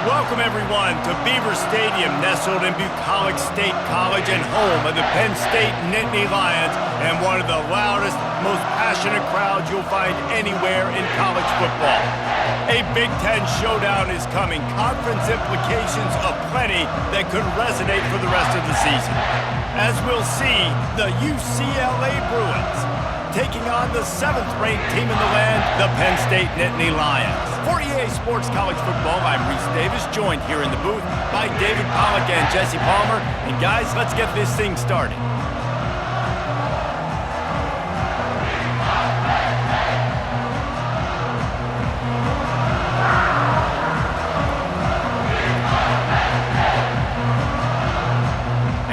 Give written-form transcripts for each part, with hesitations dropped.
Welcome, everyone, to Beaver Stadium, nestled in Bucolic State College and home of the Penn State Nittany Lions, and one of the loudest, most passionate crowds you'll find anywhere in college football. A Big Ten showdown is coming, conference implications aplenty that could resonate for the rest of the season. As we'll see, the UCLA Bruins taking on the 7th-ranked team in the land, the Penn State Nittany Lions. For EA Sports College Football, I'm Reese Davis, joined here in the booth by David Pollack and Jesse Palmer. And guys, let's get this thing started.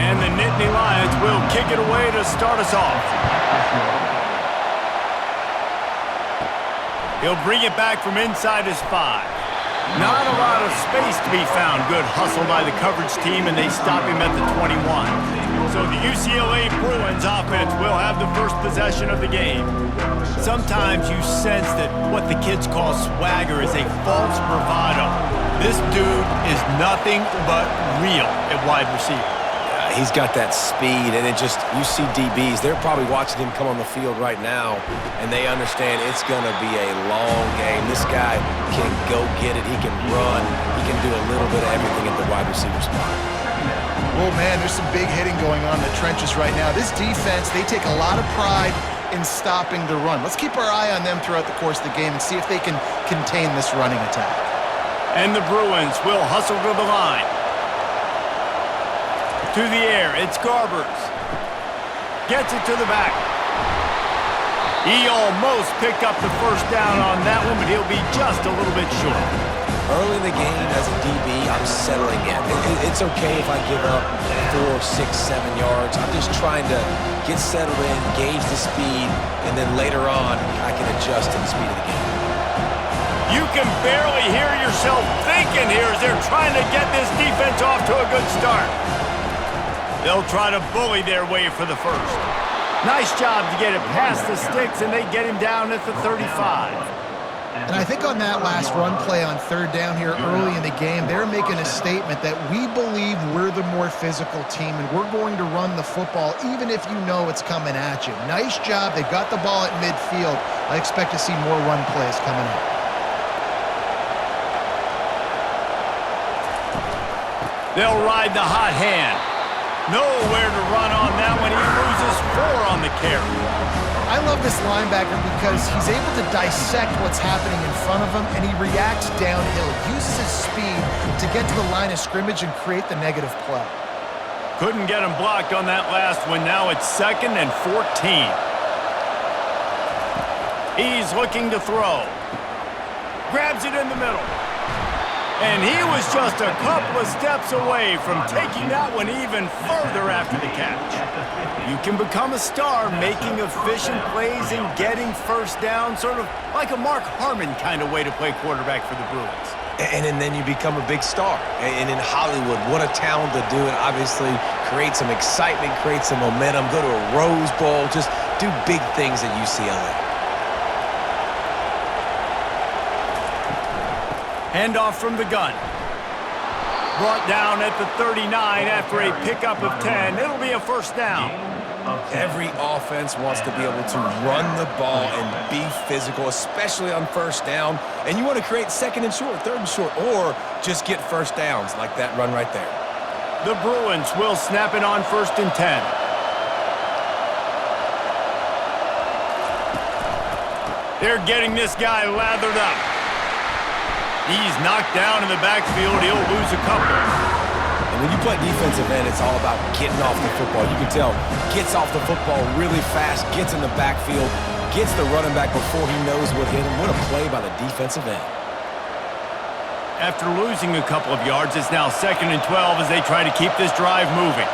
And the Nittany Lions will kick it away to start us off. He'll bring it back from inside his 5. Not a lot of space to be found. Good hustle by the coverage team, and they stop him at the 21. So the UCLA Bruins offense will have the first possession of the game. Sometimes you sense that what the kids call swagger is a false bravado. This dude is nothing but real at wide receiver. He's got that speed, and you see DBs, they're probably watching him come on the field right now, and they understand it's going to be a long game. This guy can go get it. He can run. He can do a little bit of everything at the wide receiver spot. Well, man, there's some big hitting going on in the trenches right now. This defense, they take a lot of pride in stopping the run. Let's keep our eye on them throughout the course of the game and see if they can contain this running attack. And the Bruins will hustle to the line. To the air, it's Garbers. Gets it to the back. He almost picked up the first down on that one, but he'll be just a little bit short. Early in the game, as a DB, I'm settling in. It's okay if I give up 4, 6, 7 yards. I'm just trying to get settled in, gauge the speed, and then later on, I can adjust to the speed of the game. You can barely hear yourself thinking here as they're trying to get this defense off to a good start. They'll try to bully their way for the first. Nice job to get it past the sticks, and they get him down at the 35. And I think on that last run play on third down here early in the game, they're making a statement that we believe we're the more physical team, and we're going to run the football even if you know it's coming at you. Nice job. They got the ball at midfield. I expect to see more run plays coming up. They'll ride the hot hand. Nowhere to run on that one. He loses 4 on the carry. I love this linebacker because he's able to dissect what's happening in front of him, and he reacts downhill, uses his speed to get to the line of scrimmage and create the negative play. Couldn't get him blocked on that last one. Now it's 2nd and 14. He's looking to throw. Grabs it in the middle. And he was just a couple of steps away from taking that one even further after the catch. You can become a star making efficient plays and getting first down, sort of like a Mark Harmon kind of way to play quarterback for the Bruins. And then you become a big star. And in Hollywood, what a town to do it. Obviously, create some excitement, create some momentum, go to a Rose Bowl, just do big things at UCLA. Handoff from the gun. Brought down at the 39 after a pickup of 10. It'll be a first down. Every offense wants to be able to run the ball and be physical, especially on first down. And you want to create 2nd and short, 3rd and short, or just get first downs like that run right there. The Bruins will snap it on 1st and 10. They're getting this guy lathered up. He's knocked down in the backfield. He'll lose a couple. And when you play defensive end, it's all about getting off the football. You can tell, gets off the football really fast, gets in the backfield, gets the running back before he knows what hit him. What a play by the defensive end. After losing a couple of yards, it's now 2nd and 12 as they try to keep this drive moving.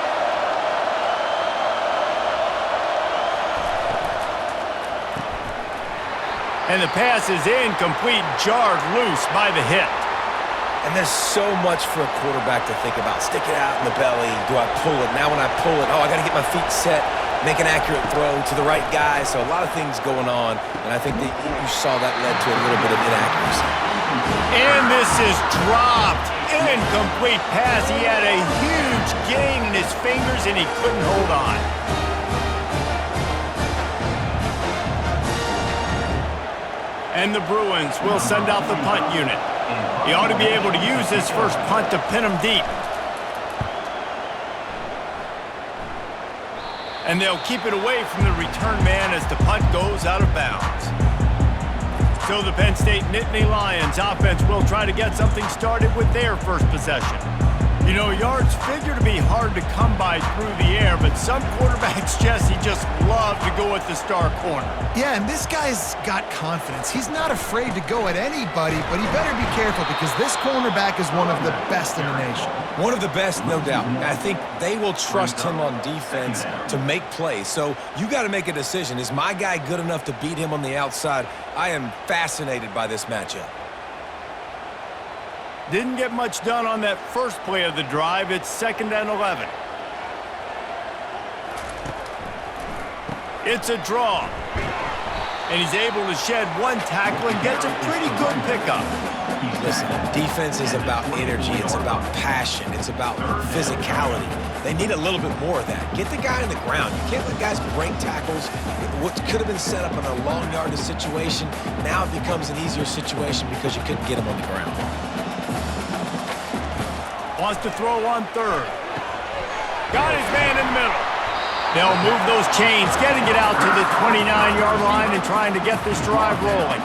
And the pass is incomplete, jarred loose by the hit. And there's so much for a quarterback to think about. Stick it out in the belly. Do I pull it? Now when I pull it, I got to get my feet set, make an accurate throw to the right guy. So a lot of things going on, and I think that you saw that led to a little bit of inaccuracy. And this is dropped Incomplete pass. He had a huge gain in his fingers, and he couldn't hold on. And the Bruins will send out the punt unit. He ought to be able to use this first punt to pin him deep. And they'll keep it away from the return man as the punt goes out of bounds. So the Penn State Nittany Lions offense will try to get something started with their first possession. You know, yards figure to be hard to come by through the air, but some quarterbacks, Jesse, just love to go at the star corner. Yeah, and this guy's got confidence. He's not afraid to go at anybody, but he better be careful because this cornerback is one of the best in the nation. One of the best, no doubt. I think they will trust him on defense to make plays. So you got to make a decision. Is my guy good enough to beat him on the outside? I am fascinated by this matchup. Didn't get much done on that first play of the drive. It's 2nd and 11. It's a draw. And he's able to shed one tackle and gets a pretty good pickup. Listen, defense is about energy. It's about passion. It's about physicality. They need a little bit more of that. Get the guy on the ground. You can't let guys break tackles. What could have been set up in a long yardage situation, now it becomes an easier situation because you couldn't get him on the ground. Wants to throw on third. Got his man in the middle. They'll move those chains, getting it out to the 29-yard line and trying to get this drive rolling.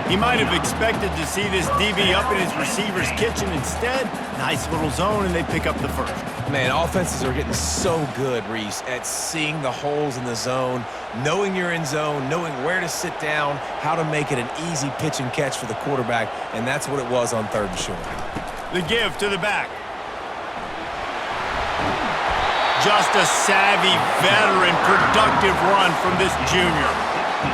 He might have expected to see this DB up in his receiver's kitchen. Instead, nice little zone, and they pick up the first. Man, offenses are getting so good, Reese, at seeing the holes in the zone, knowing you're in zone, knowing where to sit down, how to make it an easy pitch and catch for the quarterback, and that's what it was on 3rd and short. The give to the back. Just a savvy, veteran, productive run from this junior.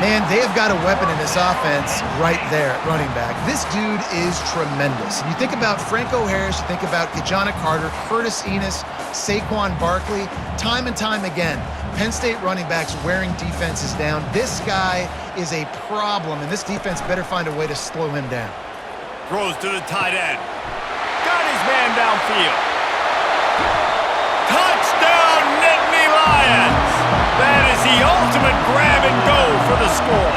Man, they have got a weapon in this offense right there at running back. This dude is tremendous. And you think about Franco Harris, you think about Kajana Carter, Curtis Enos, Saquon Barkley, time and time again, Penn State running backs wearing defenses down. This guy is a problem, and this defense better find a way to slow him down. Throws to the tight end. Got his man downfield. Touchdown, Nittany Lions! That is the ultimate grab and go for the score.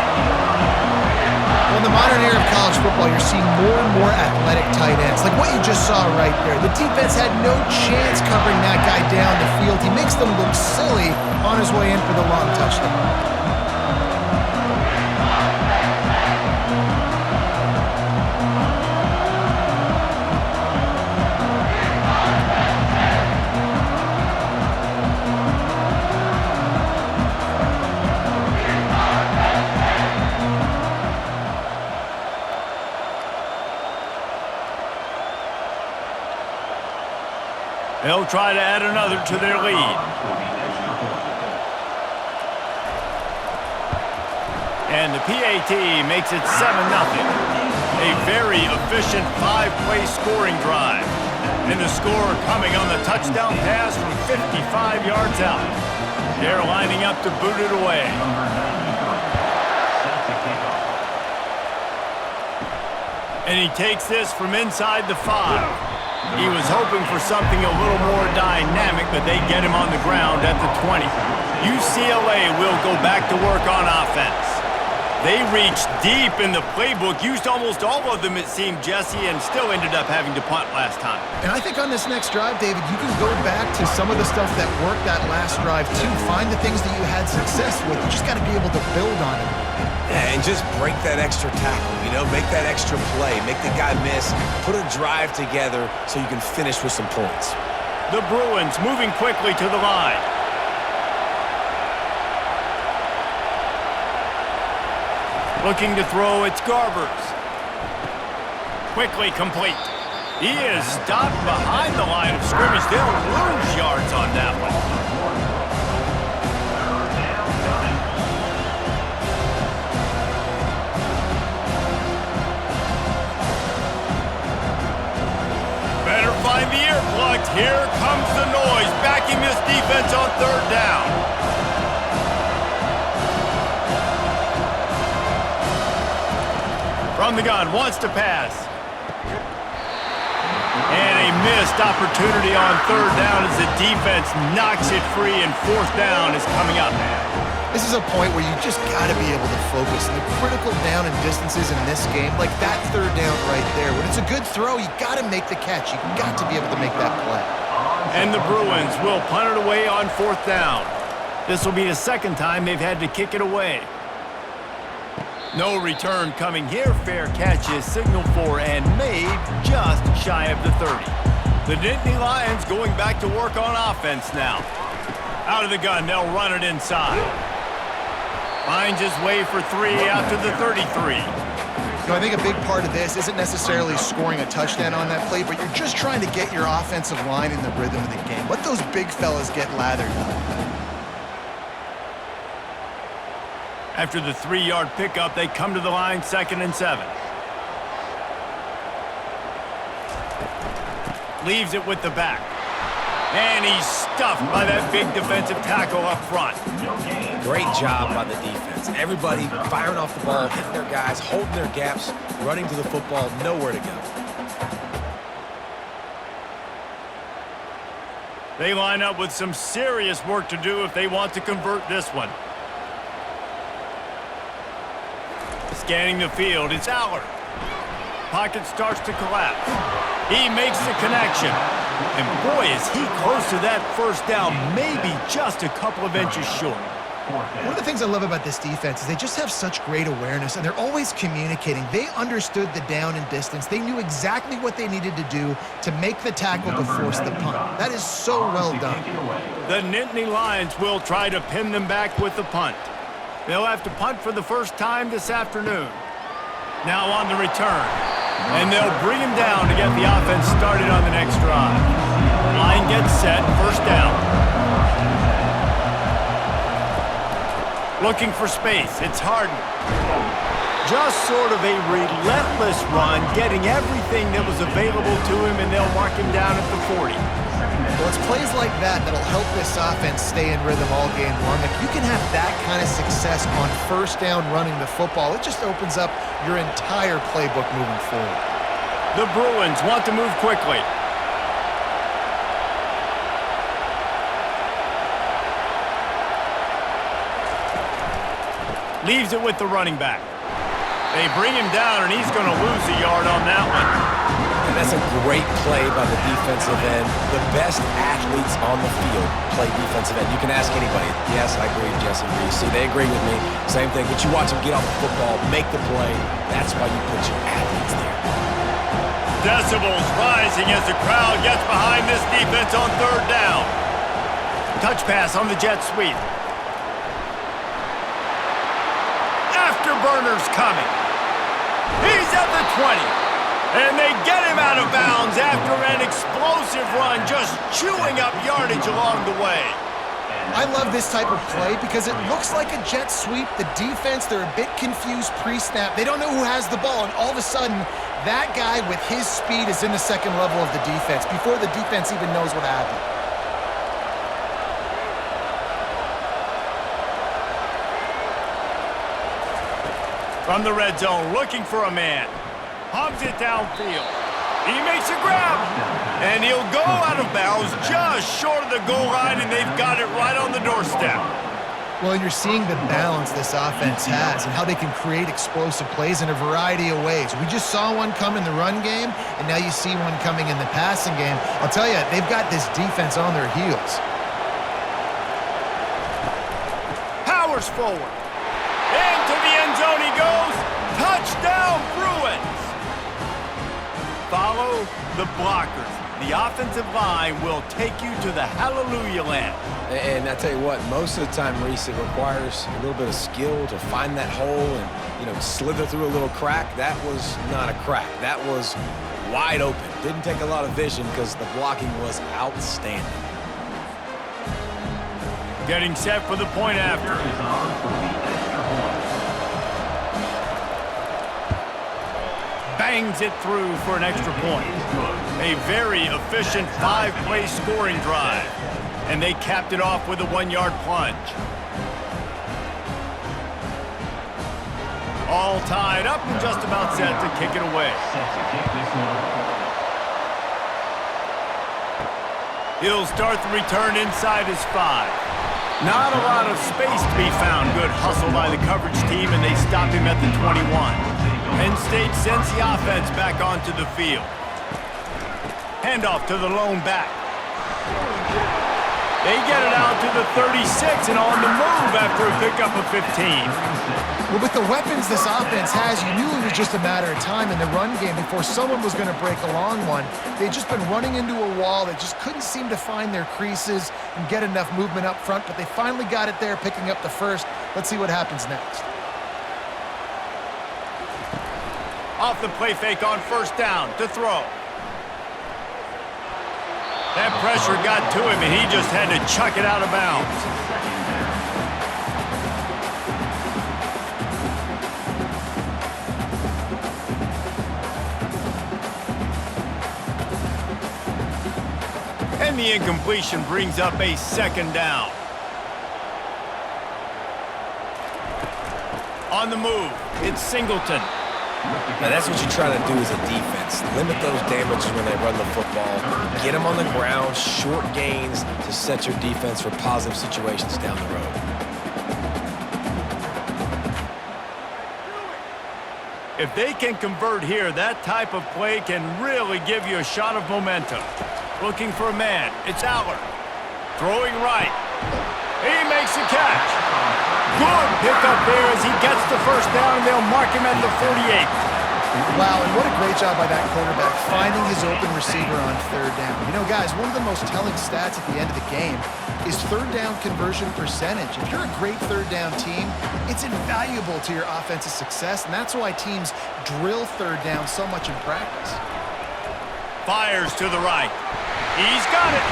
Well, in the modern era of college football, you're seeing more and more athletic tight ends, like what you just saw right there. The defense had no chance covering that guy down the field. He makes them look silly on his way in for the long touchdown. They'll try to add another to their lead. And the PAT makes it 7-0. A very efficient 5-play scoring drive. And the score coming on the touchdown pass from 55 yards out. They're lining up to boot it away. And he takes this from inside the 5. He was hoping for something a little more dynamic, but they get him on the ground at the 20. UCLA will go back to work on offense. They reached deep in the playbook, used almost all of them, it seemed, Jesse, and still ended up having to punt last time. And I think on this next drive, David, you can go back to some of the stuff that worked that last drive, too. Find the things that you had success with. You just got to be able to build on it. Yeah, and just break that extra tackle, you know, make that extra play, make the guy miss, put a drive together so you can finish with some points. The Bruins moving quickly to the line. Looking to throw, it's Garbers. Quickly complete. He is stopped behind the line of scrimmage. They'll lose yards on that one. Better find the earplugs. Here comes the noise, backing this defense on 3rd down. From the gun, wants to pass. And a missed opportunity on third down as the defense knocks it free, and fourth down is coming up. This is a point where you just got to be able to focus. And the critical down and distances in this game, like that third down right there, when it's a good throw, you got to make the catch. You got to be able to make that play. And the Bruins will punt it away on fourth down. This will be the second time they've had to kick it away. No return coming here. Fair catch is signaled for and made just shy of the 30. The Nittany Lions going back to work on offense now. Out of the gun, they'll run it inside. Finds his way for three out to the 33. You know, I think a big part of this isn't necessarily scoring a touchdown on that play, but you're just trying to get your offensive line in the rhythm of the game. Let those big fellas get lathered up. After the 3-yard pickup, they come to the line 2nd and 7. Leaves it with the back. And he's stuffed by that big defensive tackle up front. Great job by the defense. Everybody firing off the ball, hitting their guys, holding their gaps, running to the football, nowhere to go. They line up with some serious work to do if they want to convert this one. Scanning the field, it's Aller. Pocket starts to collapse. He makes the connection. And boy, is he close to that first down, maybe just a couple of inches short. One of the things I love about this defense is they just have such great awareness, and they're always communicating. They understood the down and distance. They knew exactly what they needed to do to make the tackle to force the punt. That is so well done. The Nittany Lions will try to pin them back with the punt. They'll have to punt for the first time this afternoon. Now on the return. And they'll bring him down to get the offense started on the next drive. Line gets set, first down. Looking for space, it's Harden. Just sort of a relentless run, getting everything that was available to him, and they'll mark him down at the 40. Well, it's plays like that that'll help this offense stay in rhythm all game long. If you can have that kind of success on first down running the football, it just opens up your entire playbook moving forward. The Bruins want to move quickly. Leaves it with the running back. They bring him down, and he's going to lose a yard on that one. And that's a great play by the defensive end. The best athletes on the field play defensive end. You can ask anybody. Yes, I agree with Jesse Reese. See, they agree with me. Same thing. But you watch them get off the football, make the play. That's why you put your athletes there. Decibels rising as the crowd gets behind this defense on third down. Touch pass on the jet sweep. Afterburners coming. He's at the 20. And they get him out of bounds after an explosive run, just chewing up yardage along the way. I love this type of play because it looks like a jet sweep. The defense, they're a bit confused pre-snap. They don't know who has the ball, and all of a sudden, that guy with his speed is in the second level of the defense before the defense even knows what happened. From the red zone, looking for a man. Hogs it downfield. He makes a grab. And he'll go out of bounds just short of the goal line, and they've got it right on the doorstep. Well, and you're seeing the balance this offense has and how they can create explosive plays in a variety of ways. We just saw one come in the run game, and now you see one coming in the passing game. I'll tell you, they've got this defense on their heels. Powers forward. Into the end zone he goes. Touchdown, Bruins. Follow the blockers. The offensive line will take you to the hallelujah land. And I tell you what, most of the time, Reese, it requires a little bit of skill to find that hole and, slither through a little crack. That was not a crack. That was wide open. Didn't take a lot of vision because the blocking was outstanding. Getting set for the point after. Bangs it through for an extra point. A very efficient 5-play scoring drive. And they capped it off with a 1-yard plunge. All tied up and just about set to kick it away. He'll start the return inside his 5. Not a lot of space to be found. Good hustle by the coverage team, and they stop him at the 21. Penn State sends the offense back onto the field. Handoff to the lone back. They get it out to the 36 and on the move after a pickup of 15. Well, with the weapons this offense has, you knew it was just a matter of time in the run game before someone was going to break a long one. They'd just been running into a wall. They just couldn't seem to find their creases and get enough movement up front, but they finally got it there, picking up the first. Let's see what happens next. Off the play fake on first down to throw. That pressure got to him, and he just had to chuck it out of bounds. And the incompletion brings up a second down. On the move, it's Singleton. Now that's what you try to do as a defense. Limit those damages when they run the football. Get them on the ground, short gains to set your defense for positive situations down the road. If they can convert here, that type of play can really give you a shot of momentum. Looking for a man, it's Aller. Throwing right. He makes the catch. Good pickup there as he gets the first down, and they'll mark him at the 48. Wow, and what a great job by that quarterback finding his open receiver on third down. You know, guys, one of the most telling stats at the end of the game is third down conversion percentage. If you're a great third down team, it's invaluable to your offensive success, and that's why teams drill third down so much in practice. Fires to the right. He's got it.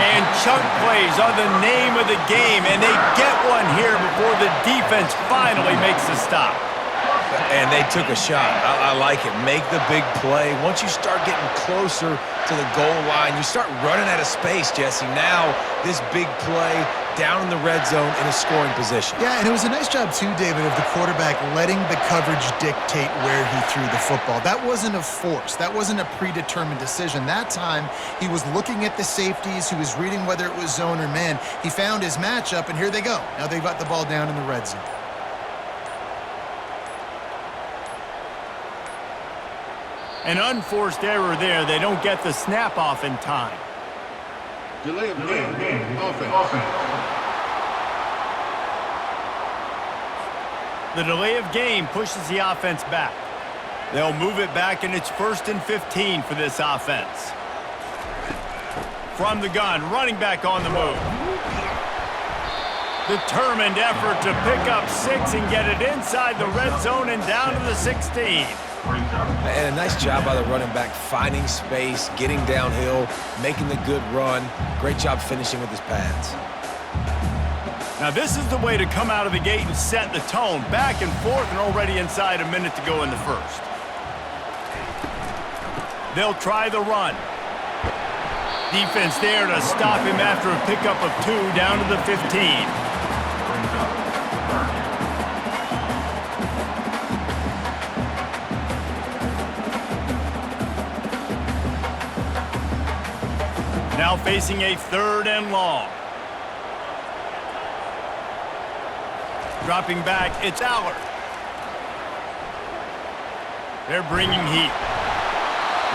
And chunk plays are the name of the game, and they get one here before the defense finally makes the stop. And they took a shot. I like it. Make the big play. Once you start getting closer to the goal line, you start running out of space, Jesse. Now, this big play down in the red zone in a scoring position. Yeah, and it was a nice job, too, David, of the quarterback letting the coverage dictate where he threw the football. That wasn't a force. That wasn't a predetermined decision. That time, he was looking at the safeties. He was reading whether it was zone or man. He found his matchup, and here they go. Now they've got the ball down in the red zone. An unforced error there. They don't get the snap off in time. Delay of game. Offense. The delay of game pushes the offense back. They'll move it back, and it's 1st and 15 for this offense. From the gun, running back on the move. Determined effort to pick up 6 and get it inside the red zone and down to the 16. And a nice job by the running back, finding space, getting downhill, making the good run. Great job finishing with his pads. Now this is the way to come out of the gate and set the tone. Back and forth and already inside a minute to go in the first. They'll try the run. Defense there to stop him after a pickup of 2 down to the 15. Now facing a 3rd and long. Dropping back, it's Aller. They're bringing heat.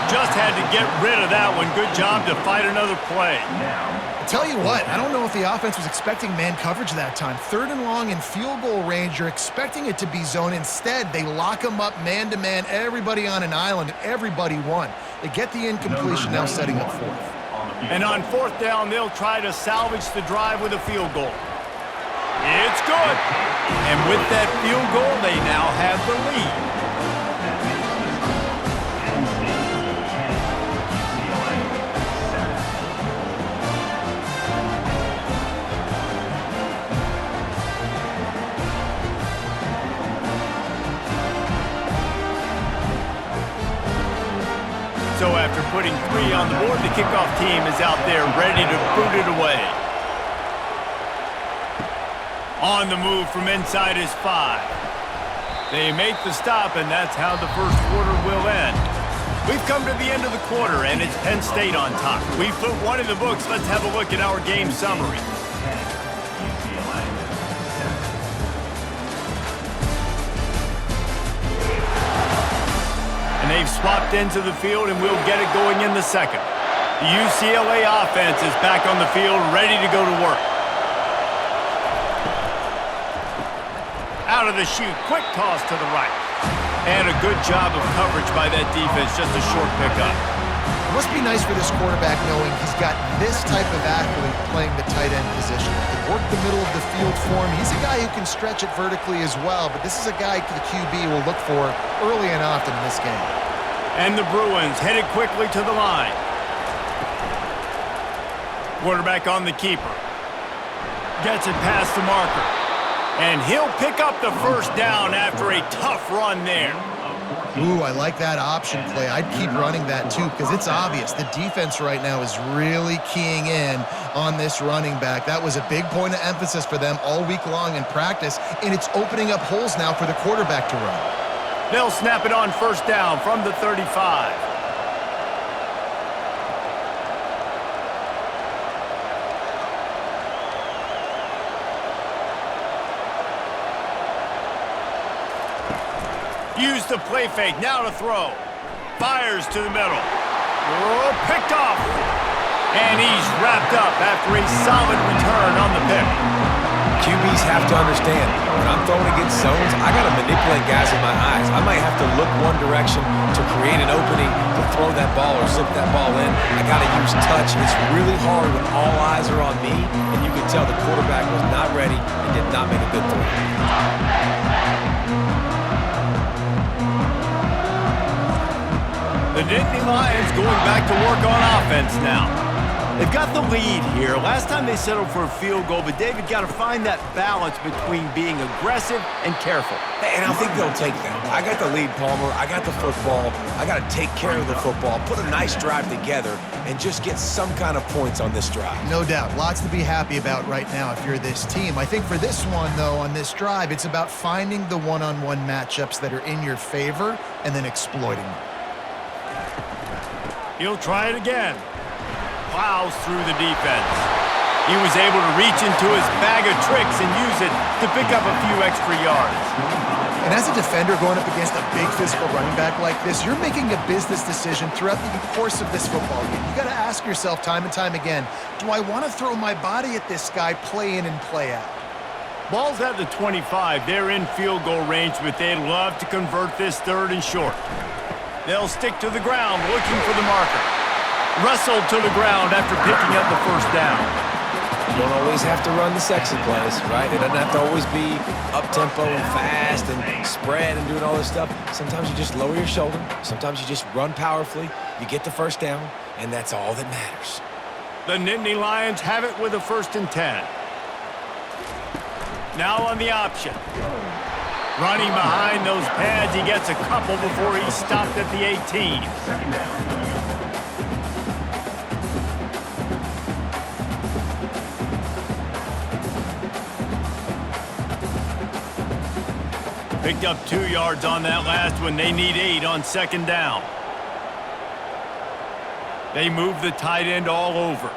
Just had to get rid of that one. Good job to fight another play. I'll tell you what, I don't know if the offense was expecting man coverage that time. 3rd and long in field goal range, you're expecting it to be zone. Instead, they lock them up man-to-man, everybody on an island, and everybody won. They get the incompletion, now setting up 4th. And on 4th down, they'll try to salvage the drive with a field goal. It's good. And with that field goal, they now have the lead. So after putting 3 on the board, the kickoff team is out there ready to boot it away. On the move from inside his 5. They make the stop, and that's how the first quarter will end. We've come to the end of the quarter, and it's Penn State on top. We've put one in the books. Let's have a look at our game summary. And they've swapped into the field, and we'll get it going in the second. The UCLA offense is back on the field, ready to go to work. Out of the chute, quick toss to the right. And a good job of coverage by that defense, just a short pickup. It must be nice for this quarterback knowing he's got this type of athlete playing the tight end position. He can work the middle of the field for him. He's a guy who can stretch it vertically as well, but this is a guy the QB will look for early and often in this game. And the Bruins headed quickly to the line. Quarterback on the keeper. Gets it past the marker. And he'll pick up the first down after a tough run there. Ooh, I like that option play. I'd keep running that too because it's obvious. The defense right now is really keying in on this running back. That was a big point of emphasis for them all week long in practice, and it's opening up holes now for the quarterback to run. They'll snap it on first down from the 35. Use the play fake, now to throw. Fires to the middle. Oh, picked off. And he's wrapped up after a solid return on the pick. QBs have to understand, when I'm throwing against zones, I got to manipulate guys with my eyes. I might have to look one direction to create an opening to throw that ball or zip that ball in. I got to use touch. It's really hard when all eyes are on me, and you can tell the quarterback was not ready and did not make a good throw. The Nittany Lions going back to work on offense now. They've got the lead here. Last time they settled for a field goal, but David got to find that balance between being aggressive and careful. And I think they'll take that. I got the lead, Palmer. I got the football. I got to take care of the football, put a nice drive together, and just get some kind of points on this drive. No doubt. Lots to be happy about right now if you're this team. I think for this one, though, on this drive, it's about finding the one-on-one matchups that are in your favor and then exploiting them. He'll try it again. Plows through the defense. He was able to reach into his bag of tricks and use it to pick up a few extra yards. And as a defender going up against a big physical running back like this, you're making a business decision throughout the course of this football game. You got to ask yourself time and time again, do I want to throw my body at this guy, play in and play out? Ball's at the 25. They're in field goal range, but they'd love to convert this third and short. They'll stick to the ground looking for the marker. Wrestled to the ground after picking up the first down. You don't always have to run the sexy plays, right? It doesn't have to always be up-tempo and fast and spread and doing all this stuff. Sometimes you just lower your shoulder. Sometimes you just run powerfully. You get the first down, and that's all that matters. The Nittany Lions have it with a 1st and 10. Now on the option. Running behind those pads, he gets a couple before he's stopped at the 18. Picked up 2 yards on that last one. They need 8 on 2nd down. They move the tight end all over.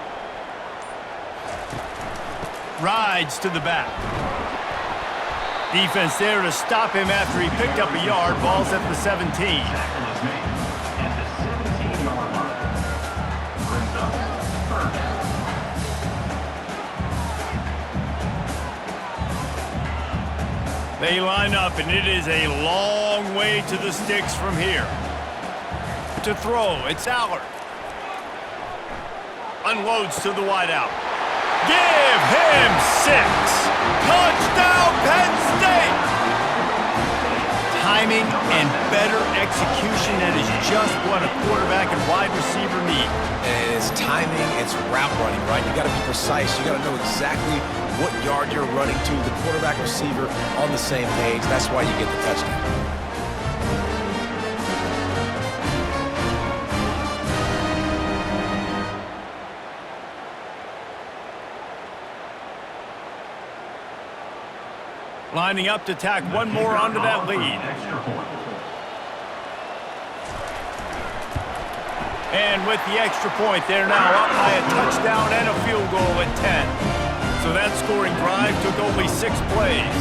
Rides to the back. Defense there to stop him after he picked up a yard. Ball's at the 17. They line up, and it is a long way to the sticks from here. To throw, it's Allard. Unloads to the wideout. Give him 6. Touchdown, Penn State! Timing and better execution, that is just what a quarterback and wide receiver need. And it's timing, it's route running, right? You got to be precise. You got to know exactly what yard you're running to. The quarterback receiver on the same page. That's why you get the touchdown. Lining up to tack one more onto that lead. And with the extra point, they're now up by a touchdown and a field goal at 10. So that scoring drive took only 6 plays.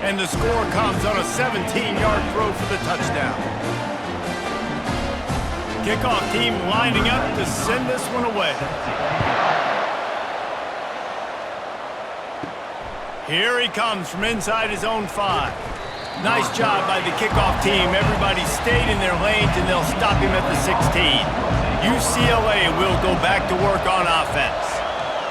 And the score comes on a 17-yard throw for the touchdown. Kickoff team lining up to send this one away. Here he comes from inside his own 5. Nice job by the kickoff team. Everybody stayed in their lanes, and they'll stop him at the 16. UCLA will go back to work on offense.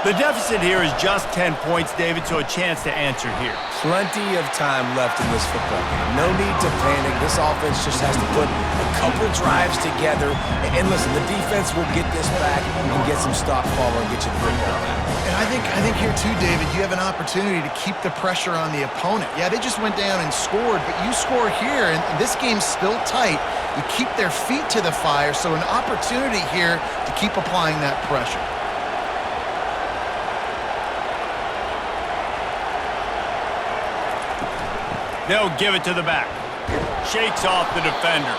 The deficit here is just 10 points, David, so a chance to answer here. Plenty of time left in this football game. No need to panic. This offense just has to put a couple drives together. And listen, the defense will get this back and get some stop follow and get you the football back. And I think here too, David, you have an opportunity to keep the pressure on the opponent. Yeah, they just went down and scored, but you score here, and this game's still tight. You keep their feet to the fire, so an opportunity here to keep applying that pressure. They'll give it to the back. Shakes off the defender.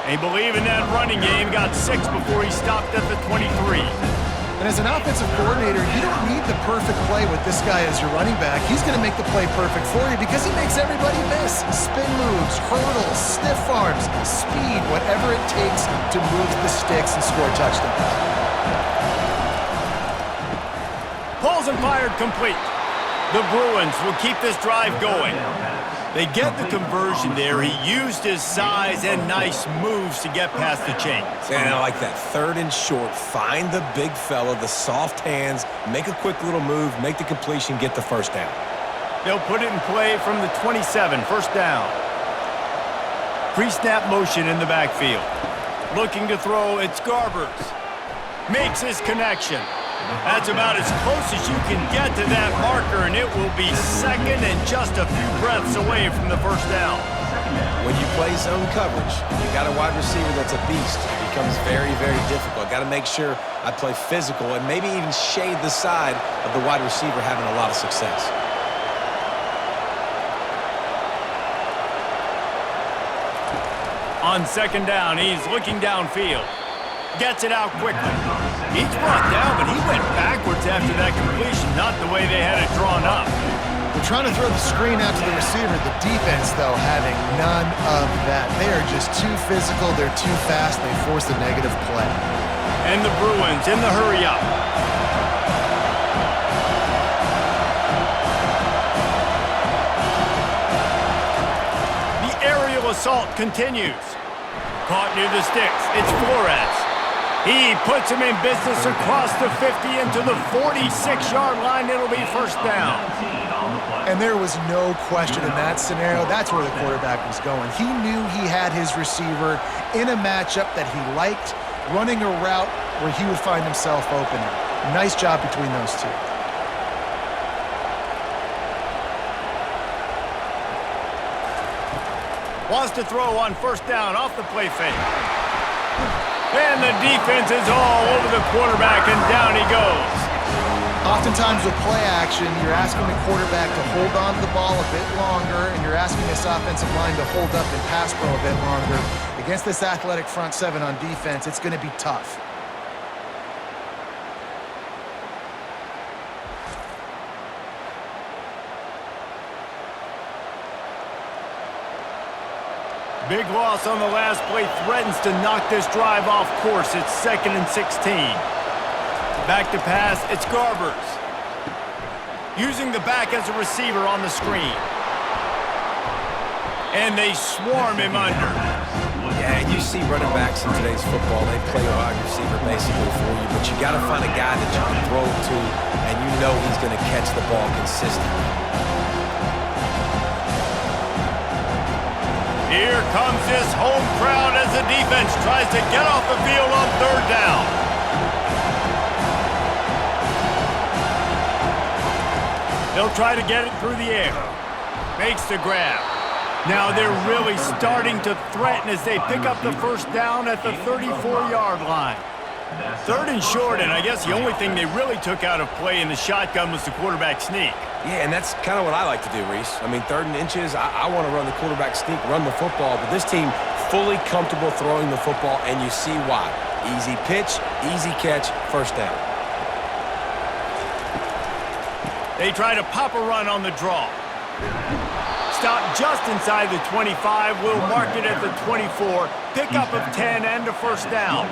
They believe in that running game. Got 6 before he stopped at the 23. And as an offensive coordinator, you don't need the perfect play with this guy as your running back. He's going to make the play perfect for you because he makes everybody miss. Spin moves, hurdles, stiff arms, speed, whatever it takes to move the sticks and score touchdowns. Pulls and fired complete. The Bruins will keep this drive going. They get the conversion there. He used his size and nice moves to get past the chains. And I like that. 3rd and short. Find the big fella, the soft hands, make a quick little move, make the completion, get the first down. They'll put it in play from the 27, first down. Pre-snap motion in the backfield. Looking to throw, it's Garbers. Makes his connection. That's about as close as you can get to that marker, and it will be 2nd and just a few breaths away from the first down. When you play zone coverage, you got a wide receiver that's a beast. It becomes very, very difficult. Got to make sure I play physical and maybe even shade the side of the wide receiver having a lot of success. On 2nd down, he's looking downfield. Gets it out quickly. He's brought down, but he went backwards after that completion, not the way they had it drawn up. They're trying to throw the screen out to the receiver. The defense, though, having none of that. They are just too physical. They're too fast. They force a negative play. And the Bruins in the hurry-up. The aerial assault continues. Caught near the sticks. It's Flores. He puts him in business across the 50 into the 46-yard line. It'll be first down. And there was no question in that scenario. That's where the quarterback was going. He knew he had his receiver in a matchup that he liked, running a route where he would find himself open. Nice job between those two. Wants to throw on first down off the play fake. And the defense is all over the quarterback, and down he goes. Oftentimes with play action, you're asking the quarterback to hold on to the ball a bit longer, and you're asking this offensive line to hold up and pass pro a bit longer. Against this athletic front 7 on defense, it's going to be tough. Big loss on the last play, threatens to knock this drive off course. It's 2nd and 16. Back to pass, it's Garbers. Using the back as a receiver on the screen. And they swarm him under. Yeah, you see running backs in today's football, they play a wide receiver basically for you, but you got to find a guy that you can throw to, and you know he's going to catch the ball consistently. Here comes this home crowd as the defense tries to get off the field on 3rd down. They'll try to get it through the air. Makes the grab. Now they're really starting to threaten as they pick up the first down at the 34-yard line. 3rd and short, and I guess the only thing they really took out of play in the shotgun was the quarterback sneak. Yeah, and that's kind of what I like to do, Reese. I mean, 3rd and inches, I want to run the quarterback sneak, run the football, but this team fully comfortable throwing the football, and you see why. Easy pitch, easy catch, first down. They try to pop a run on the draw. Stop just inside the 25. We'll mark it at the 24. Pickup of 10 and a first down.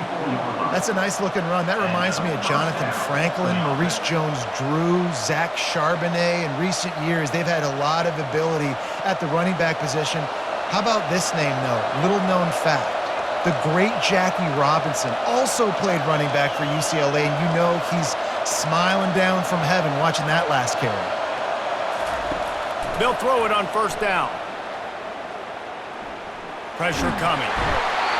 That's a nice-looking run. That reminds me of Jonathan Franklin, Maurice Jones-Drew, Zach Charbonnet. In recent years, they've had a lot of ability at the running back position. How about this name, though? Little-known fact. The great Jackie Robinson also played running back for UCLA, and you know he's smiling down from heaven watching that last carry. They'll throw it on first down. Pressure coming.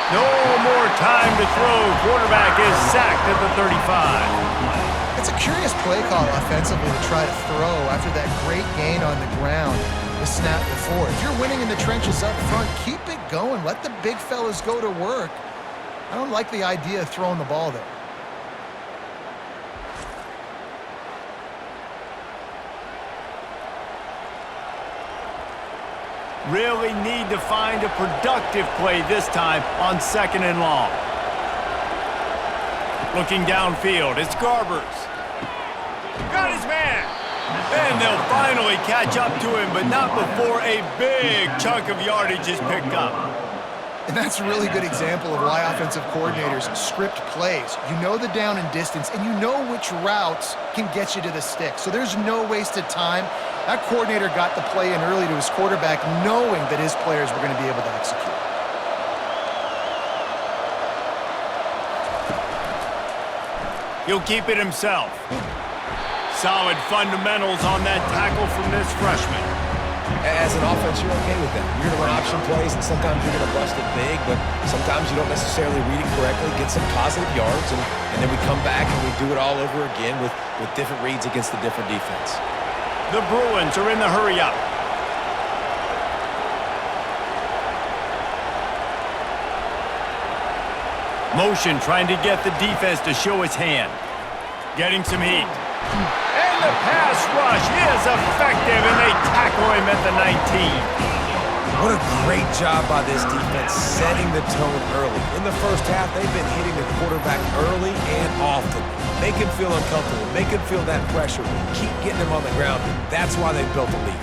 No more time to throw. Quarterback is sacked at the 35. It's a curious play call offensively to try to throw after that great gain on the ground the snap before. If you're winning in the trenches up front, keep it going. Let the big fellas go to work. I don't like the idea of throwing the ball there. Really need to find a productive play this time on 2nd and long. Looking downfield, it's Garbers. Got his man. And they'll finally catch up to him, but not before a big chunk of yardage is picked up. And that's a really good example of why offensive coordinators script plays. You know the down and distance, and you know which routes can get you to the stick. So there's no wasted time. That coordinator got the play in early to his quarterback, knowing that his players were going to be able to execute. He'll keep it himself. Solid fundamentals on that tackle from this freshman. As an offense, you're okay with that. You're going to run option plays, and sometimes you're going to bust it big, but sometimes you don't necessarily read it correctly, get some positive yards, and then we come back and we do it all over again with different reads against the different defense. The Bruins are in the hurry-up. Motion trying to get the defense to show his hand. Getting some heat. And the pass rush is effective, and they tackle him at the 19. What a great job by this defense setting the tone early. In the first half, they've been hitting the quarterback early and often. Make him feel uncomfortable. Make him feel that pressure. Keep getting him on the ground. That's why they've built a lead.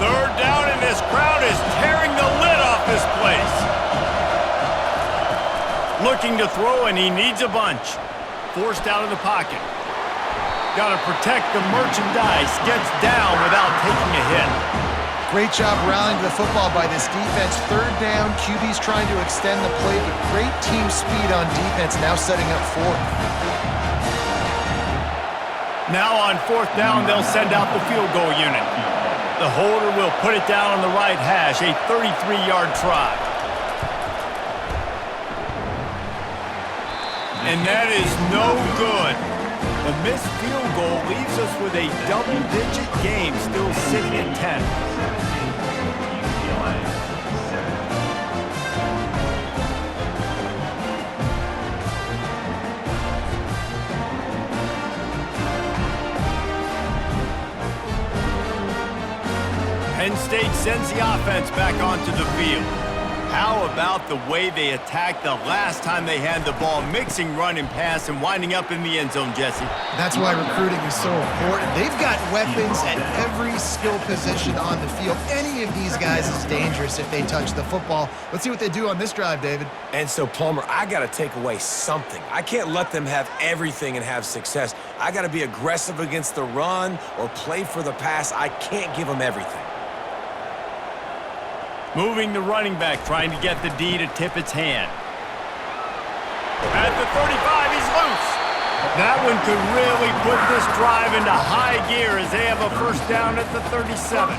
Third down, and this crowd is tearing the lid off this place. Looking to throw, and he needs a bunch. Forced out of the pocket. Got to protect the merchandise. Gets down without taking a hit. Great job rallying to the football by this defense. Third down, QB's trying to extend the play, but great team speed on defense, now setting up fourth. Now on fourth down, they'll send out the field goal unit. The holder will put it down on the right hash, a 33-yard try. And that is no good. The missed field goal leaves us with a double-digit game, still sitting at 10. Penn State sends the offense back onto the field. How about the way they attacked the last time they had the ball, mixing run and pass and winding up in the end zone, Jesse? That's why recruiting is so important. They've got weapons at every skill position on the field. Any of these guys is dangerous if they touch the football. Let's see what they do on this drive, David. And so, Palmer, I got to take away something. I can't let them have everything and have success. I got to be aggressive against the run or play for the pass. I can't give them everything. Moving the running back, trying to get the D to tip its hand. At the 35, he's loose. That one could really put this drive into high gear as they have a first down at the 37.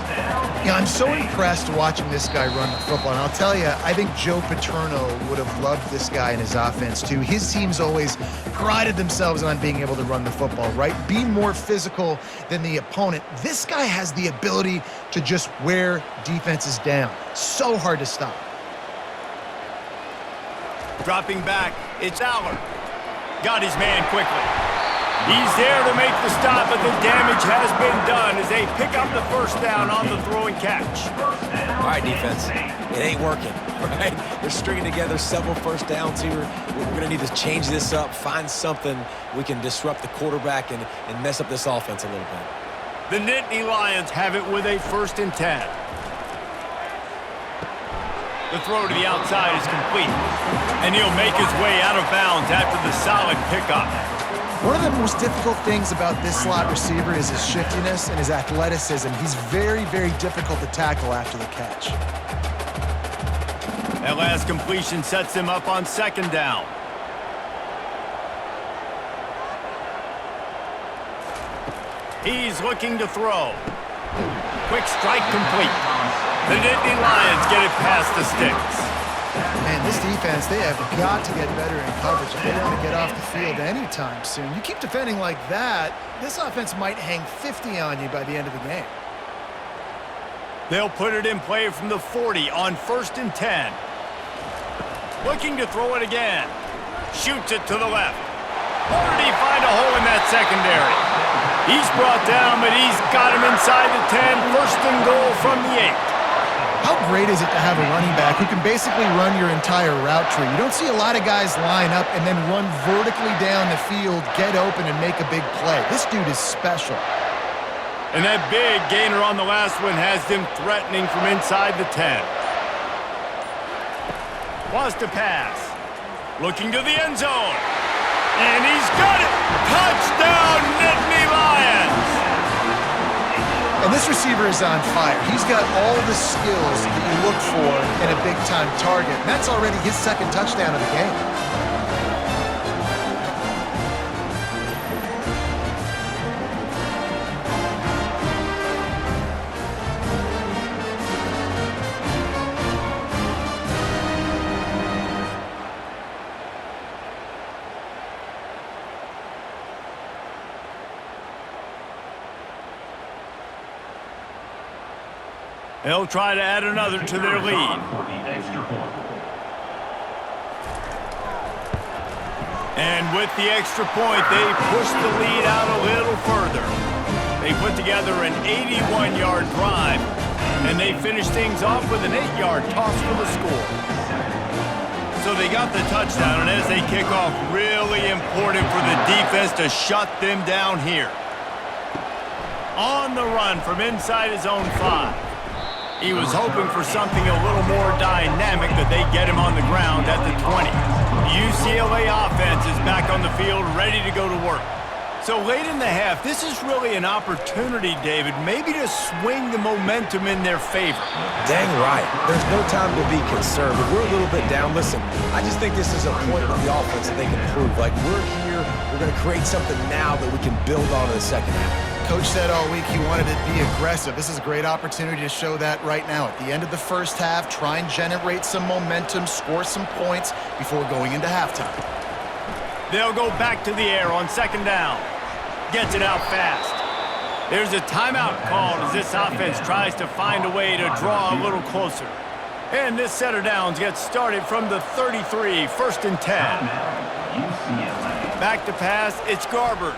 Yeah, I'm so impressed watching this guy run the football. And I'll tell you, I think Joe Paterno would have loved this guy in his offense too. His teams always prided themselves on being able to run the football, right? Be more physical than the opponent. This guy has the ability to just wear defenses down. So hard to stop. Dropping back, it's Aller. Got his man quickly. He's there to make the stop, but the damage has been done as they pick up the first down on the throw and catch. All right, defense. It ain't working, right? They're stringing together several first downs here. We're going to need to change this up, find something we can disrupt the quarterback and mess up this offense a little bit. The Nittany Lions have it with a 1st and 10. The throw to the outside is complete, and he'll make his way out of bounds after the solid pickup. One of the most difficult things about this slot receiver is his shiftiness and his athleticism. He's very, very difficult to tackle after the catch. That last completion sets him up on 2nd down. He's looking to throw. Quick strike complete. The Nittany Lions get it past the sticks. Man, this defense, they have got to get better in coverage if they want to get off the field anytime soon. You keep defending like that, this offense might hang 50 on you by the end of the game. They'll put it in play from the 40 on 1st and 10. Looking to throw it again. Shoots it to the left. Where did he find a hole in that secondary? He's brought down, but he's got him inside the 10. 1st and goal from the 8. How great is it to have a running back who can basically run your entire route tree? You don't see a lot of guys line up and then run vertically down the field, get open, and make a big play. This dude is special. And that big gainer on the last one has them threatening from inside the 10. Wants to pass. Looking to the end zone. And he's got it! Touchdown, Nittany Lions! And this receiver is on fire. He's got all the skills that you look for in a big-time target. And that's already his 2nd touchdown of the game. They'll try to add another to their lead. And with the extra point, they push the lead out a little further. They put together an 81-yard drive, and they finish things off with an 8-yard toss for the score. So they got the touchdown, and as they kick off, really important for the defense to shut them down here. On the run from inside his own 5. He was hoping for something a little more dynamic, but they get him on the ground at the 20. The UCLA offense is back on the field, ready to go to work. So late in the half, this is really an opportunity, David, maybe to swing the momentum in their favor. Dang right. There's no time to be concerned. If we're a little bit down, listen, I just think this is a point with the offense that they can prove. Like, we're here, we're going to create something now that we can build on in the 2nd half. Coach said all week he wanted to be aggressive. This is a great opportunity to show that right now. At the end of the 1st half, try and generate some momentum, score some points before going into halftime. They'll go back to the air on 2nd down. Gets it out fast. There's a timeout called as this offense tries to find a way to draw a little closer. And this set of downs gets started from the 33, 1st and 10. Back to pass, it's Garbers.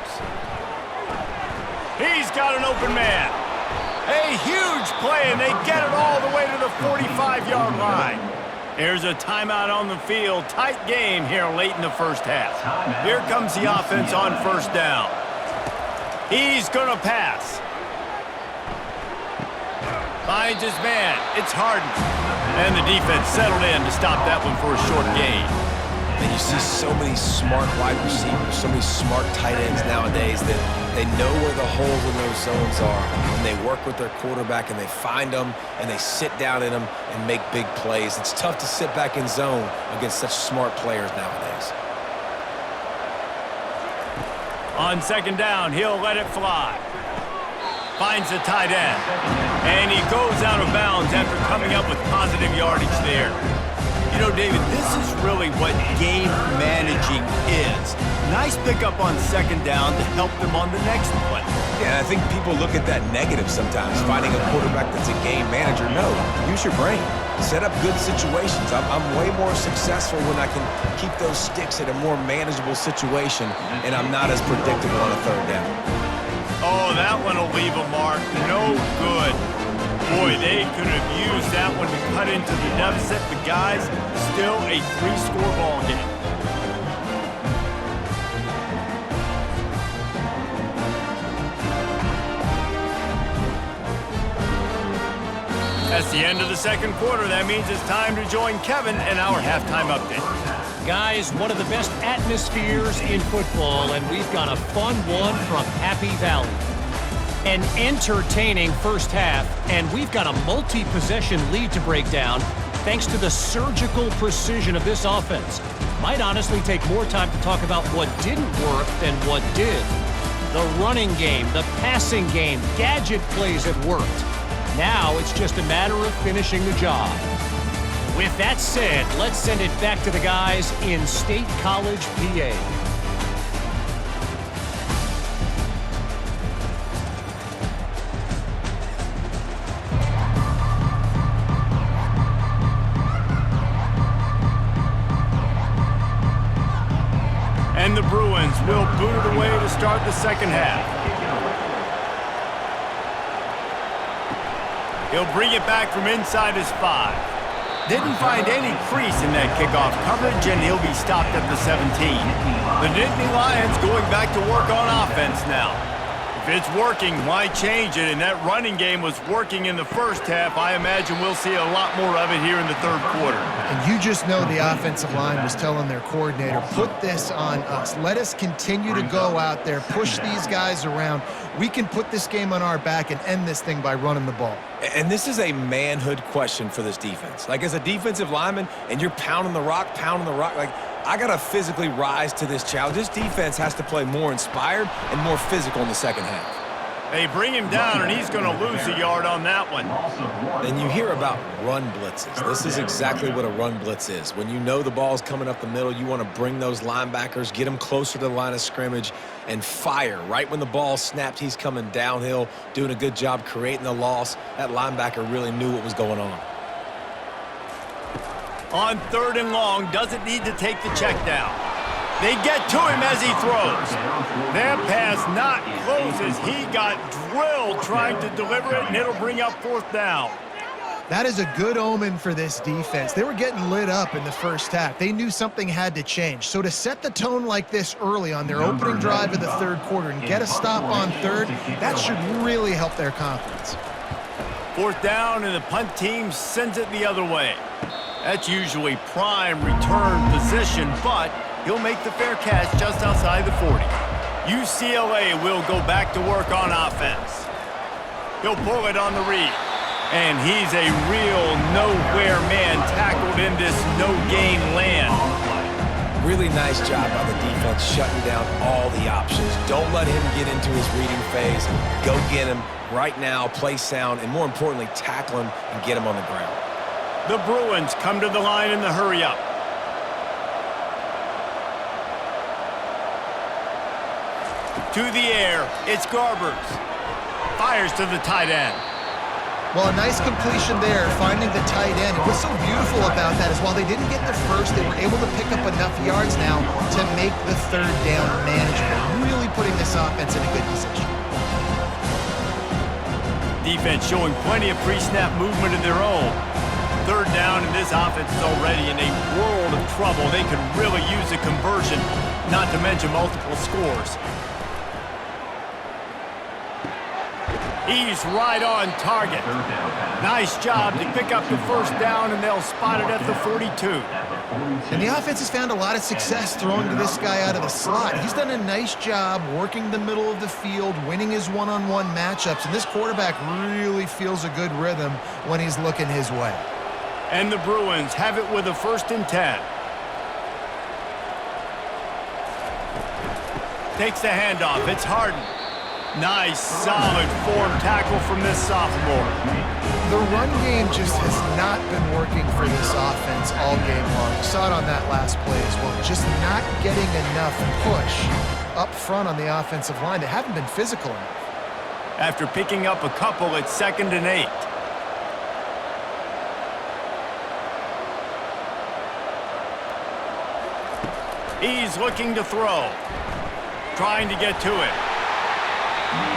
He's got an open man. A huge play, and they get it all the way to the 45-yard line. There's a timeout on the field. Tight game here late in the 1st half. Here comes the offense on 1st down. He's going to pass. Finds his man. It's Harden. And the defense settled in to stop that one for a short gain. And you see so many smart wide receivers, so many smart tight ends nowadays that they know where the holes in those zones are, and they work with their quarterback, and they find them, and they sit down in them and make big plays. It's tough to sit back in zone against such smart players nowadays. On 2nd down, he'll let it fly. Finds the tight end. And he goes out of bounds after coming up with positive yardage there. You know, David, this is really what game managing is. Nice pickup on second down to help them on the next play. Yeah, I think people look at that negative sometimes, finding a quarterback that's a game manager. No, use your brain. Set up good situations. I'm way more successful when I can keep those sticks at a more manageable situation, and I'm not as predictable on a third down. Oh, that one will leave a mark. No good. Boy, they could have used that one to cut into the deficit. The guys, still a 3-score ball game. That's the end of the second quarter. That means it's time to join Kevin in our halftime update. Guys, one of the best atmospheres in football, and we've got a fun one from Happy Valley. An entertaining first half, and we've got a multi-possession lead to break down thanks to the surgical precision of this offense. Might honestly take more time to talk about what didn't work than what did. The running game, the passing game, gadget plays have worked. Now it's just a matter of finishing the job. With that said, let's send it back to the guys in State College, PA. And the Bruins will boot it away to start the second half. He'll bring it back from inside his 5. Didn't find any crease in that kickoff coverage, and he'll be stopped at the 17. The Nittany Lions going back to work on offense now. If it's working, why change it? And that running game was working in the first half. I imagine we'll see a lot more of it here in the third quarter. And you just know the offensive line was telling their coordinator, put this on us. Let us continue to go out there, push these guys around. We can put this game on our back and end this thing by running the ball. And this is a manhood question for this defense. Like, as a defensive lineman, and you're pounding the rock, like, I got to physically rise to this challenge. This defense has to play more inspired and more physical in the second half. They bring him down, and he's going to lose a yard on that one. And you hear about run blitzes. This is exactly what a run blitz is. When you know the ball's coming up the middle, you want to bring those linebackers, get them closer to the line of scrimmage, and fire. Right when the ball snapped, he's coming downhill, doing a good job creating the loss. That linebacker really knew what was going on. On third and long, doesn't need to take the check down. They get to him as he throws. That pass not close as he got drilled trying to deliver it, and it'll bring up fourth down. That is a good omen for this defense. They were getting lit up in the first half. They knew something had to change. So to set the tone like this early on their opening drive of the third quarter and get a stop on third, that should really help their confidence. Fourth down, and the punt team sends it the other way. That's usually prime return position, but he'll make the fair catch just outside the 40. UCLA will go back to work on offense. He'll pull it on the read. And he's a real nowhere man tackled in this no-gain land. Really nice job by the defense shutting down all the options. Don't let him get into his reading phase. Go get him right now, play sound, and more importantly, tackle him and get him on the ground. The Bruins come to the line in the hurry-up. To the air, it's Garbers. Fires to the tight end. Well, a nice completion there, finding the tight end. And what's so beautiful about that is while they didn't get the first, they were able to pick up enough yards now to make the third down manageable, really putting this offense in a good position. Defense showing plenty of pre-snap movement of their own. Third down, and this offense is already in a world of trouble. They could really use a conversion, not to mention multiple scores. He's right on target. Nice job to pick up the first down, and they'll spot it at the 42. And the offense has found a lot of success throwing to this guy out of the slot. He's done a nice job working the middle of the field, winning his one-on-one matchups, and this quarterback really feels a good rhythm when he's looking his way. And the Bruins have it with a 1st and 10. Takes the handoff. It's Harden. Nice, solid form tackle from this sophomore. The run game just has not been working for this offense all game long. You saw it on that last play as well. Just not getting enough push up front on the offensive line. They haven't been physical enough. After picking up a couple, it's 2nd and 8. He's looking to throw. Trying to get to it.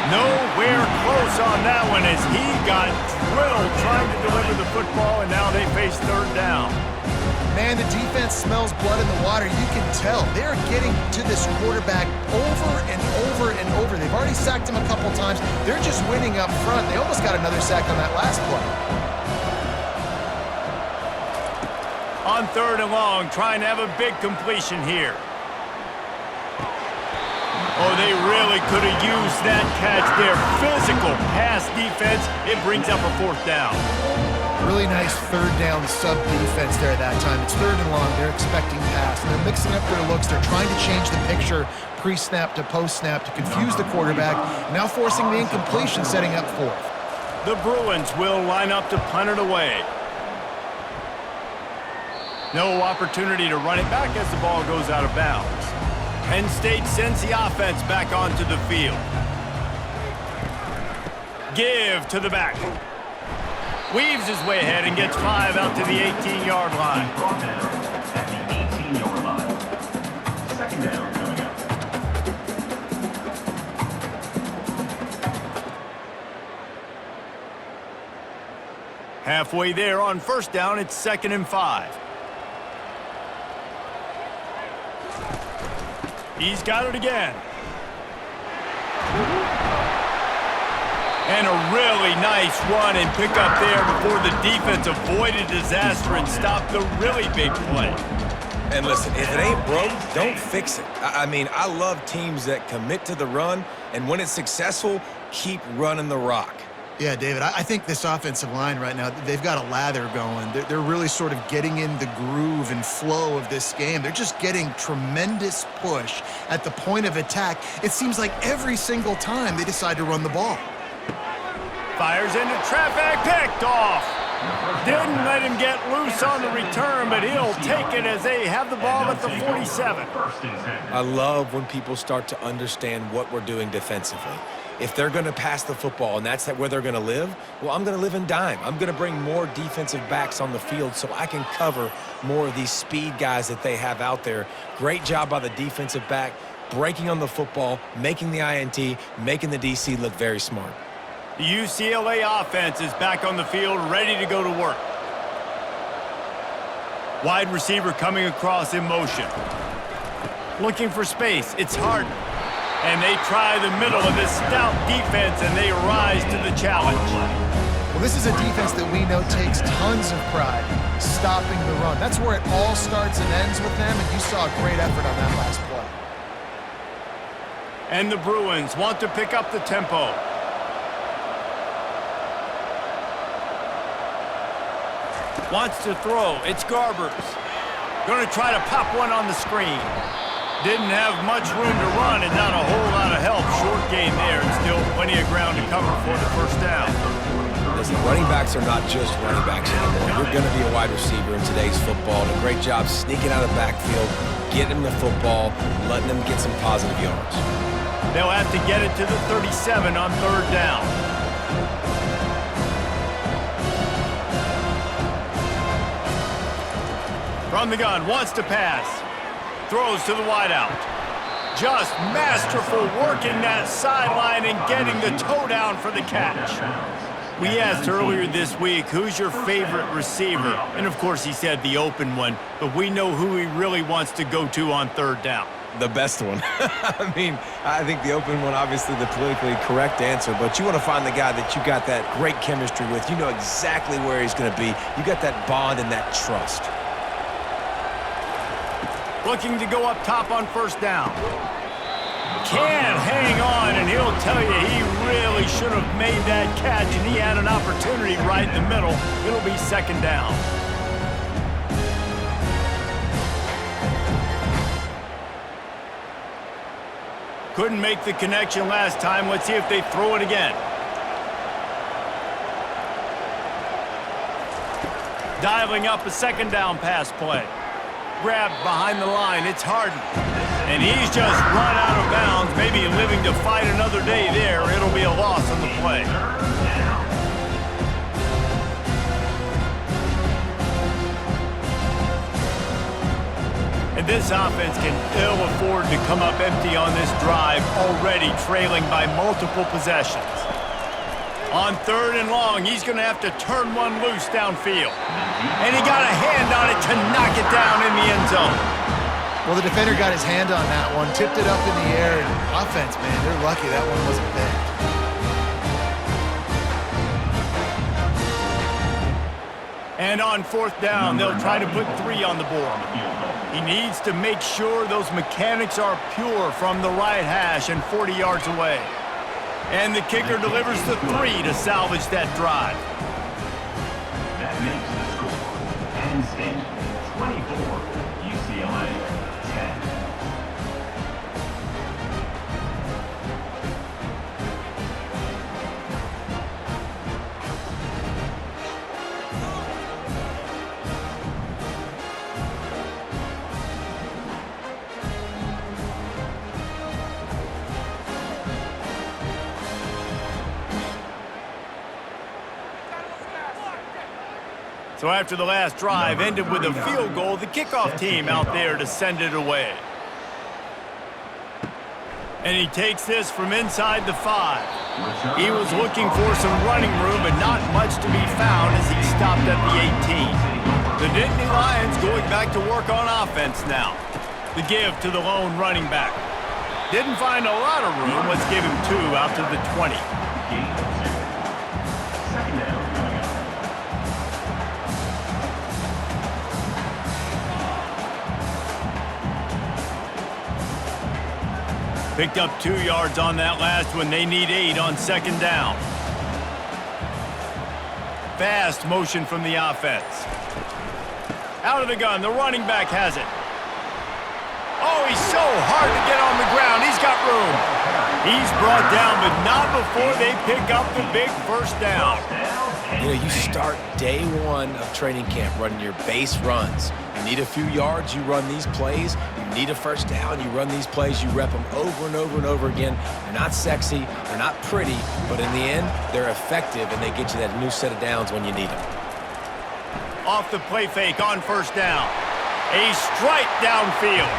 Nowhere close on that one as he got drilled trying to deliver the football, and now they face 3rd down. Man, the defense smells blood in the water. You can tell. They're getting to this quarterback over and over and over. They've already sacked him a couple times. They're just winning up front. They almost got another sack on that last play. On 3rd and long, trying to have a big completion here. Oh, they really could have used that catch there. Physical pass defense. It brings up a 4th down. Really nice 3rd down sub defense there at that time. It's 3rd and long. They're expecting pass. And they're mixing up their looks. They're trying to change the picture pre-snap to post-snap to confuse the quarterback. Now forcing the incompletion, setting up 4th. The Bruins will line up to punt it away. No opportunity to run it back as the ball goes out of bounds. Penn State sends the offense back onto the field. Give to the back. Weaves his way ahead and gets 5 out to the 18-yard line. At the 18-yard line. 2nd down coming up. Halfway there on 1st down, it's 2nd and 5. He's got it again. And a really nice run and pick up there before the defense avoided disaster and stopped the really big play. And listen, if it ain't broke, don't fix it. I mean, I love teams that commit to the run, and when it's successful, keep running the rock. Yeah, David, I think this offensive line right now, they've got a lather going. They're really sort of getting in the groove and flow of this game. They're just getting tremendous push at the point of attack. It seems like every single time they decide to run the ball. Fires into traffic, picked off. Didn't let him get loose on the return, but he'll take it as they have the ball at the 47. I love when people start to understand what we're doing defensively. If they're going to pass the football and that's where they're going to live, well, I'm going to live in dime. I'm going to bring more defensive backs on the field so I can cover more of these speed guys that they have out there. Great job by the defensive back, breaking on the football, making the INT, making the DC look very smart. The UCLA offense is back on the field, ready to go to work. Wide receiver coming across in motion. Looking for space. It's Harden. And they try the middle of this stout defense, and they rise to the challenge. Well, this is a defense that we know takes tons of pride stopping the run. That's where it all starts and ends with them, and you saw a great effort on that last play. And the Bruins want to pick up the tempo. Wants to throw. It's Garbers. Going to try to pop one on the screen. Didn't have much room to run and not a whole lot of help. Short game there and still plenty of ground to cover for the 1st down. Listen, running backs are not just running backs anymore. You're going to be a wide receiver in today's football. And a great job sneaking out of the backfield, getting the football, letting them get some positive yards. They'll have to get it to the 37 on 3rd down. From the gun, wants to pass. Throws to the wideout. Just masterful working that sideline and getting the toe down for the catch. We asked earlier this week, who's your favorite receiver? And of course he said the open one, but we know who he really wants to go to on 3rd down. The best one. I mean, I think the open one, obviously the politically correct answer, but you want to find the guy that you got that great chemistry with. You know exactly where he's going to be. You got that bond and that trust. Looking to go up top on 1st down. Can't hang on, and he'll tell you he really should have made that catch, and he had an opportunity right in the middle. It'll be 2nd down. Couldn't make the connection last time. Let's see if they throw it again. Dialing up a second down pass play. Grabbed behind the line. It's Harden. And he's just run out of bounds, maybe living to fight another day there. It'll be a loss on the play. And this offense can ill afford to come up empty on this drive, already trailing by multiple possessions. On 3rd and long, he's going to have to turn one loose downfield. And he got a hand on it to knock it down in the end zone. Well, the defender got his hand on that one, tipped it up in the air, and offense, man, they're lucky that one wasn't picked. And on 4th down, they'll try to put 3 on the board. He needs to make sure those mechanics are pure from the right hash and 40 yards away. And the kicker delivers the 3 to salvage that drive. That makes the score. Penn State 24, UCLA 10. So after the last drive ended with a field goal, the kickoff team out there to send it away. And he takes this from inside the 5. He was looking for some running room, but not much to be found as he stopped at the 18. The Nittany Lions going back to work on offense now. The give to the lone running back. Didn't find a lot of room. Let's give him 2 out to the 20. Second down. Picked up 2 yards on that last one. They need 8 on 2nd down. Fast motion from the offense. Out of the gun, the running back has it. Oh, he's so hard to get on the ground. He's got room. He's brought down, but not before they pick up the big 1st down. You know, you start day 1 of training camp running your base runs. You need a few yards, you run these plays. You need a 1st down, you run these plays. You rep them over and over and over again. They're not sexy, they're not pretty, but in the end, they're effective, and they get you that new set of downs when you need them. Off the play fake on 1st down. A strike downfield.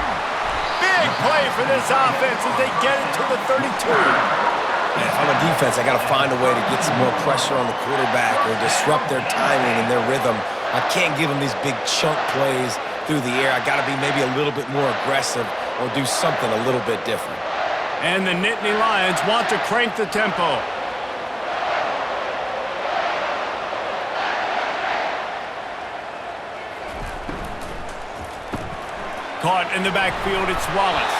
Big play for this offense as they get it to the 32. Man, if I'm a defense, I got to find a way to get some more pressure on the quarterback or disrupt their timing and their rhythm. I can't give them these big chunk plays through the air. I got to be maybe a little bit more aggressive or do something a little bit different. And the Nittany Lions want to crank the tempo. Caught in the backfield, it's Wallace.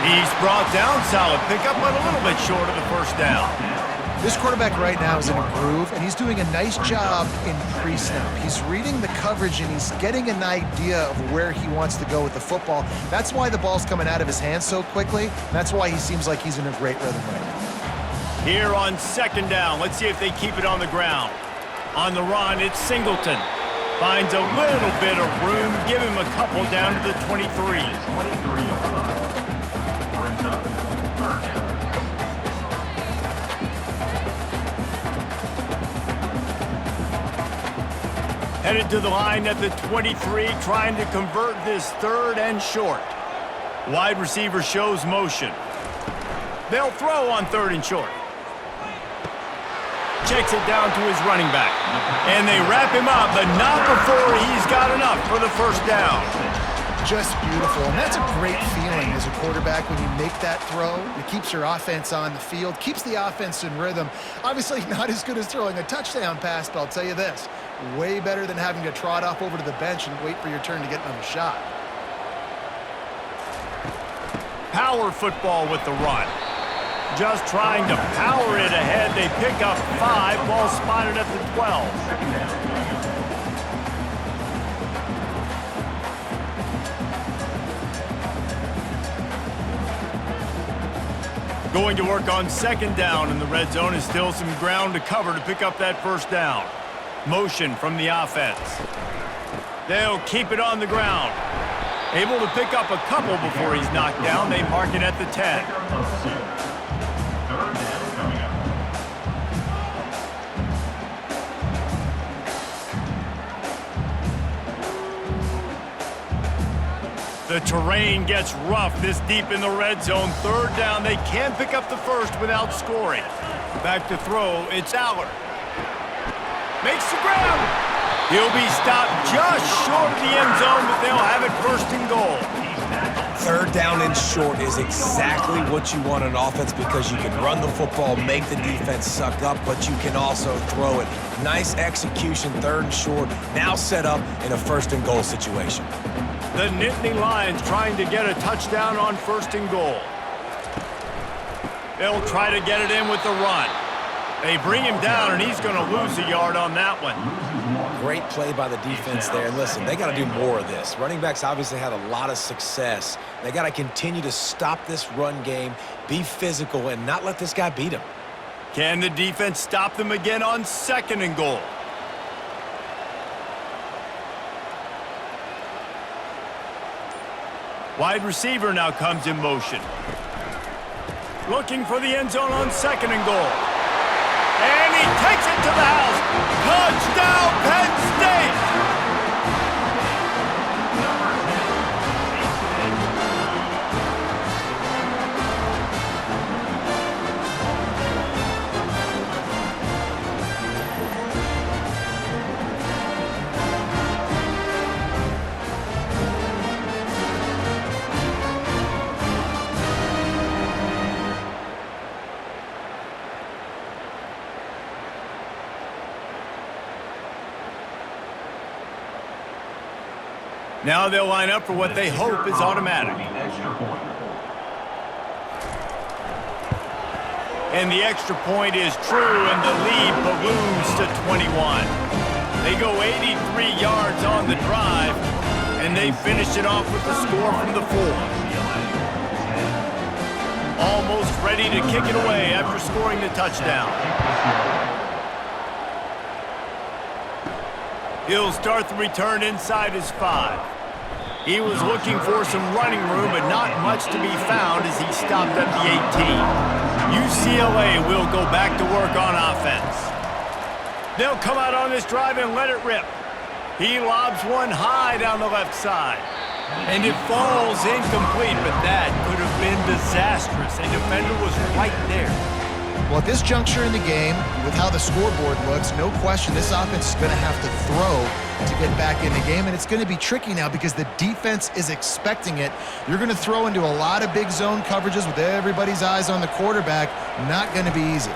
He's brought down, solid pickup, but a little bit short of the 1st down. This quarterback right now is in a groove, and he's doing a nice job in pre-snap. He's reading the coverage, and he's getting an idea of where he wants to go with the football. That's why the ball's coming out of his hands so quickly. That's why he seems like he's in a great rhythm right now. Here on 2nd down, let's see if they keep it on the ground. On the run, it's Singleton. Finds a little bit of room. Give him a couple down to the 23. 23 brings up 3rd down. Headed to the line at the 23, trying to convert this 3rd and short. Wide receiver shows motion. They'll throw on 3rd and short. Checks it down to his running back. And they wrap him up, but not before he's got enough for the 1st down. Just beautiful, and that's a great feeling as a quarterback when you make that throw. It keeps your offense on the field, keeps the offense in rhythm. Obviously not as good as throwing a touchdown pass, but I'll tell you this, way better than having to trot off over to the bench and wait for your turn to get another shot. Power football with the run. Just trying to power it ahead. They pick up 5, ball spotted at the 12. Second down. Going to work on second down in the red zone is still some ground to cover to pick up that first down. Motion from the offense. They'll keep it on the ground. Able to pick up a couple before he's knocked down. They mark it at the 10. Third down coming up. The terrain gets rough this deep in the red zone. Third down, they can pick up the first without scoring. Back to throw, it's Aller. Makes the ground. He'll be stopped just short of the end zone, but they'll have it first and goal. Third down and short is exactly what you want on offense because you can run the football, make the defense suck up, but you can also throw it. Nice execution, third and short, now set up in a first and goal situation. The Nittany Lions trying to get a touchdown on first and goal. They'll try to get it in with the run. They bring him down, and he's going to lose a yard on that one. Great play by the defense there. And listen, they got to do more of this. Running backs obviously had a lot of success. They got to continue to stop this run game, be physical, and not let this guy beat him. Can the defense stop them again on second and goal? Wide receiver now comes in motion. Looking for the end zone on second and goal. And he takes it to the house. Touchdown, Penn State! Now they'll line up for what they hope is automatic. And the extra point is true, and the lead balloons to 21. They go 83 yards on the drive, and they finish it off with the score from the 4. Almost ready to kick it away after scoring the touchdown. He'll start the return inside his 5. He was looking for some running room, but not much to be found as he stopped at the 18. UCLA will go back to work on offense. They'll come out on this drive and let it rip. He lobs one high down the left side. And it falls incomplete, but that could have been disastrous. A defender was right there. Well, at this juncture in the game, with how the scoreboard looks, no question this offense is going to have to throw to get back in the game, and it's going to be tricky now because the defense is expecting it. You're going to throw into a lot of big zone coverages with everybody's eyes on the quarterback. Not going to be easy.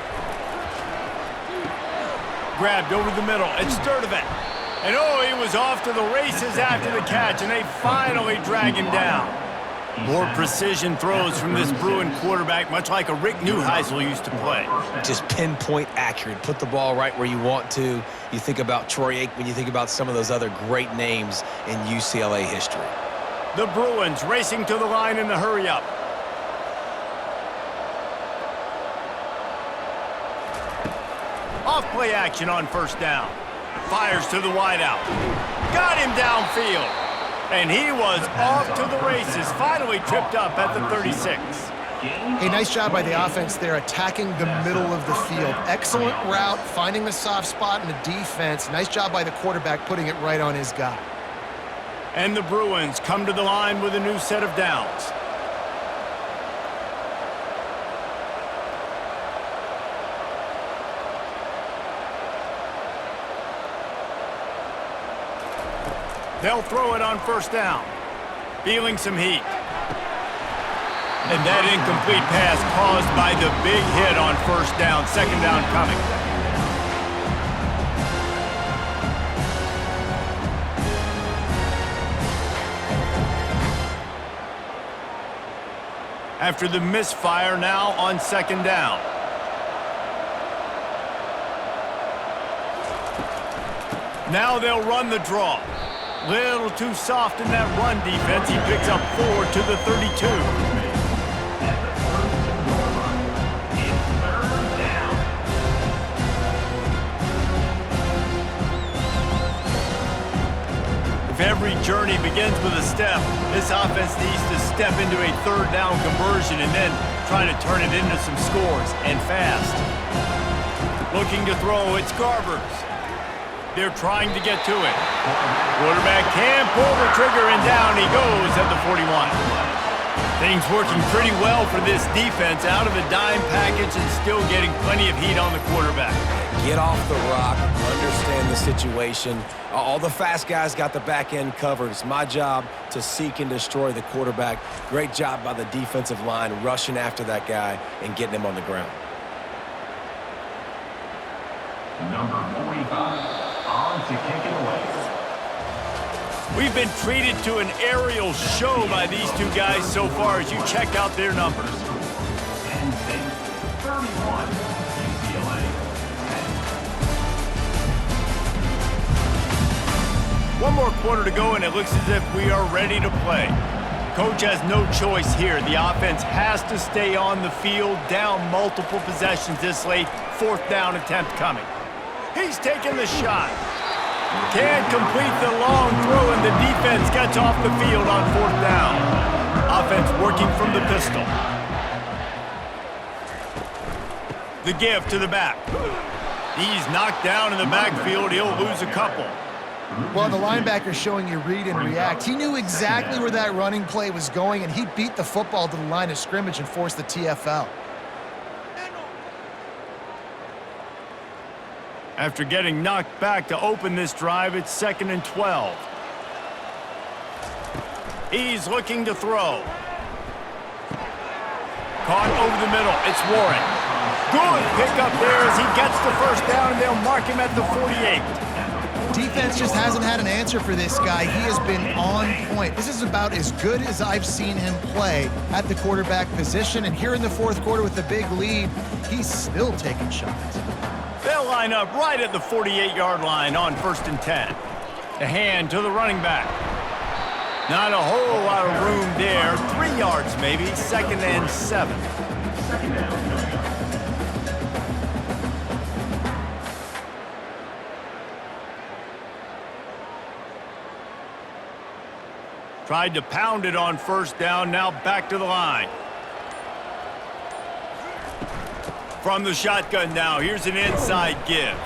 Grabbed over the middle. It's Sturdivant. And oh, he was off to the races after the catch, and they finally drag him down. More precision throws from this Bruin quarterback, much like a Rick Neuheisel used to play. Just pinpoint accurate. Put the ball right where you want to. You think about Troy Aikman, you think about some of those other great names in UCLA history. The Bruins racing to the line in the hurry-up. Off-play action on first down. Fires to the wideout. Got him downfield. And he was off to the races, finally tripped up at the 36. Hey, nice job by the offense there, attacking the middle of the field. Excellent route, finding the soft spot in the defense. Nice job by the quarterback, putting it right on his guy. And the Bruins come to the line with a new set of downs. They'll throw it on first down. Feeling some heat. And that incomplete pass caused by the big hit on first down. Second down coming. After the misfire, now on second down. Now they'll run the draw. Little too soft in that run defense. He picks up 4 to the 32. Every journey begins with a step. This offense needs to step into a third down conversion and then try to turn it into some scores, and fast. Looking to throw, it's Garbers. They're trying to get to it. Quarterback can pull the trigger, and down he goes at the 41. Things working pretty well for this defense, out of the dime package and still getting plenty of heat on the quarterback. Get off the rock, understand the situation. All the fast guys got the back end covered. It's my job to seek and destroy the quarterback. Great job by the defensive line rushing after that guy and getting him on the ground. Number 45, on to kick it away. We've been treated to an aerial show by these two guys so far as you check out their numbers. Penn State, 31, UCLA, 10. One more quarter to go, and it looks as if we are ready to play. Coach has no choice here. The offense has to stay on the field, down multiple possessions this late. Fourth down attempt coming. He's taking the shot. Can't complete the long throw, and the defense gets off the field on fourth down. Offense working from the pistol. The give to the back. He's knocked down in the backfield. He'll lose a couple. Well, the linebacker's showing you read and react. He knew exactly where that running play was going, and he beat the football to the line of scrimmage and forced the TFL. After getting knocked back to open this drive, it's 2nd and 12. He's looking to throw. Caught over the middle. It's Warren. Good pickup there as he gets the first down, and they'll mark him at the 48. Defense just hasn't had an answer for this guy. He has been on point. This is about as good as I've seen him play at the quarterback position. And here in the fourth quarter with the big lead, he's still taking shots. They'll line up right at the 48-yard line on 1st and 10. A hand to the running back. Not a whole lot of room there. 3 yards maybe. 2nd and 7. Second down. Tried to pound it on first down, now back to the line. From the shotgun now, here's an inside give.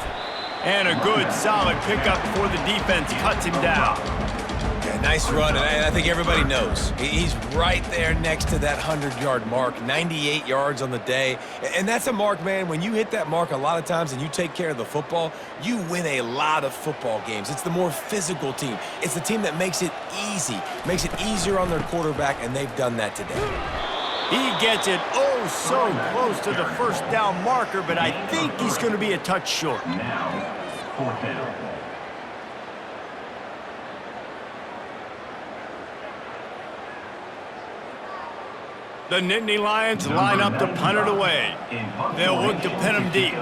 And a good, solid pickup before the defense cuts him down. Yeah, nice run, and I think everybody knows. He's right there next to that 100-yard mark, 98 yards on the day. And that's a mark, man, when you hit that mark a lot of times and you take care of the football, you win a lot of football games. It's the more physical team. It's the team that makes it easy, makes it easier on their quarterback, and they've done that today. He gets it oh so close to the first down marker, but I think he's going to be a touch short. Now, 4th down. The Nittany Lions line up to punt it away. They'll look to pin him deep.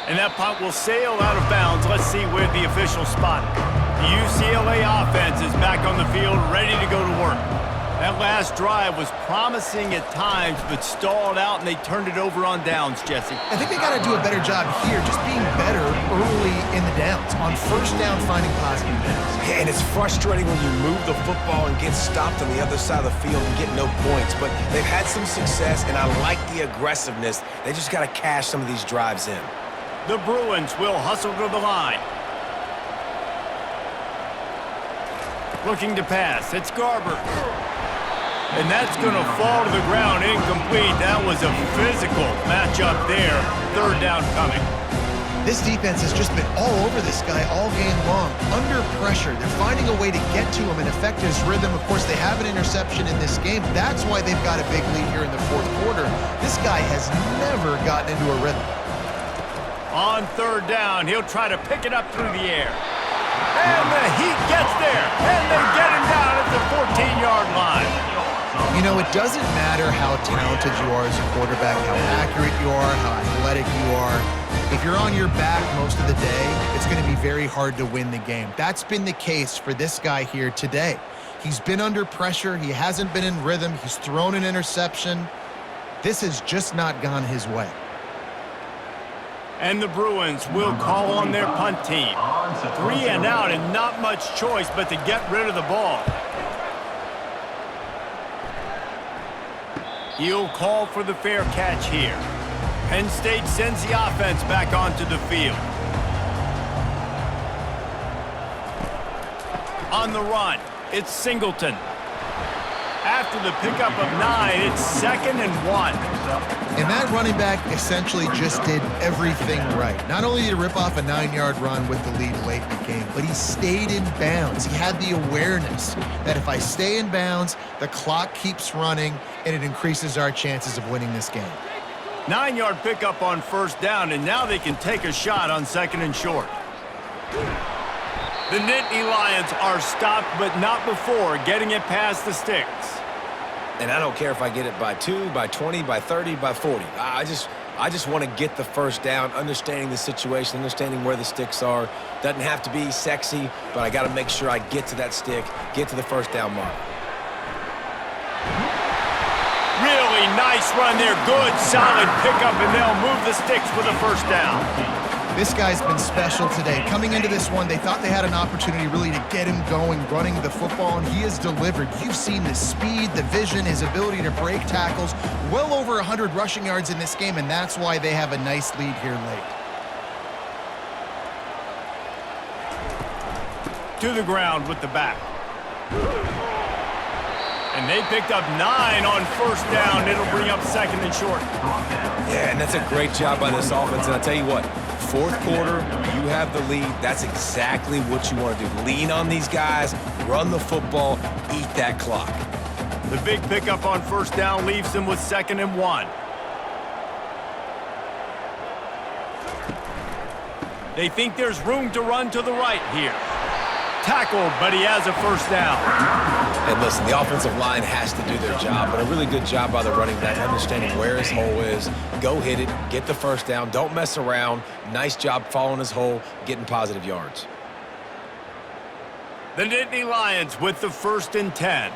And that punt will sail out of bounds. Let's see where the official spotted. The UCLA offense is back on the field, ready to go to work. That last drive was promising at times, but stalled out, and they turned it over on downs, Jesse. I think they got to do a better job here, just being better early in the downs. On first down, finding positive downs. Yeah, and it's frustrating when you move the football and get stopped on the other side of the field and get no points. But they've had some success, and I like the aggressiveness. They just got to cash some of these drives in. The Bruins will hustle to the line. Looking to pass. It's Garber. And that's going to fall to the ground incomplete. That was a physical matchup there. Third down coming. This defense has just been all over this guy all game long. Under pressure. They're finding a way to get to him and affect his rhythm. Of course, they have an interception in this game. That's why they've got a big lead here in the fourth quarter. This guy has never gotten into a rhythm. On third down, he'll try to pick it up through the air. And the Heat gets there. And they get him down at the 14-yard line. You know, it doesn't matter how talented you are as a quarterback, how accurate you are, how athletic you are. If you're on your back most of the day, it's going to be very hard to win the game. That's been the case for this guy here today. He's been under pressure. He hasn't been in rhythm. He's thrown an interception. This has just not gone his way. And the Bruins will call on their punt team. 3 and out and not much choice but to get rid of the ball. He'll call for the fair catch here. Penn State sends the offense back onto the field. On the run, it's Singleton. After the pickup of 9, it's 2nd and 1. And that running back essentially just did everything right. Not only did he rip off a 9-yard run with the lead late in the game, but he stayed in bounds. He had the awareness that if I stay in bounds, the clock keeps running, and it increases our chances of winning this game. 9-yard pickup on 1st down, and now they can take a shot on 2nd and short. The Nittany Lions are stopped, but not before getting it past the sticks. And I don't care if I get it by 2, by 20, by 30, by 40. I just want to get the 1st down, understanding the situation, understanding where the sticks are. Doesn't have to be sexy, but I got to make sure I get to that stick, get to the 1st down mark. Really nice run there. Good, solid pickup, and they'll move the sticks with a 1st down. This guy's been special today. Coming into this one, they thought they had an opportunity really to get him going, running the football, and he has delivered. You've seen the speed, the vision, his ability to break tackles. Well over 100 rushing yards in this game, and that's why they have a nice lead here late. To the ground with the back. And they picked up 9 on 1st down. It'll bring up 2nd and short. Yeah, and that's a great job by this offense. And I'll tell you what, 4th quarter, you have the lead. That's exactly what you want to do. Lean on these guys, run the football, eat that clock. The big pickup on 1st down leaves them with 2nd and 1. They think there's room to run to the right here. Tackled, but he has a 1st down. And listen, the offensive line has to do their job, but a really good job by the running back, understanding where his hole is. Go hit it, get the 1st down, don't mess around. Nice job following his hole, getting positive yards. The Nittany Lions with the 1st and 10.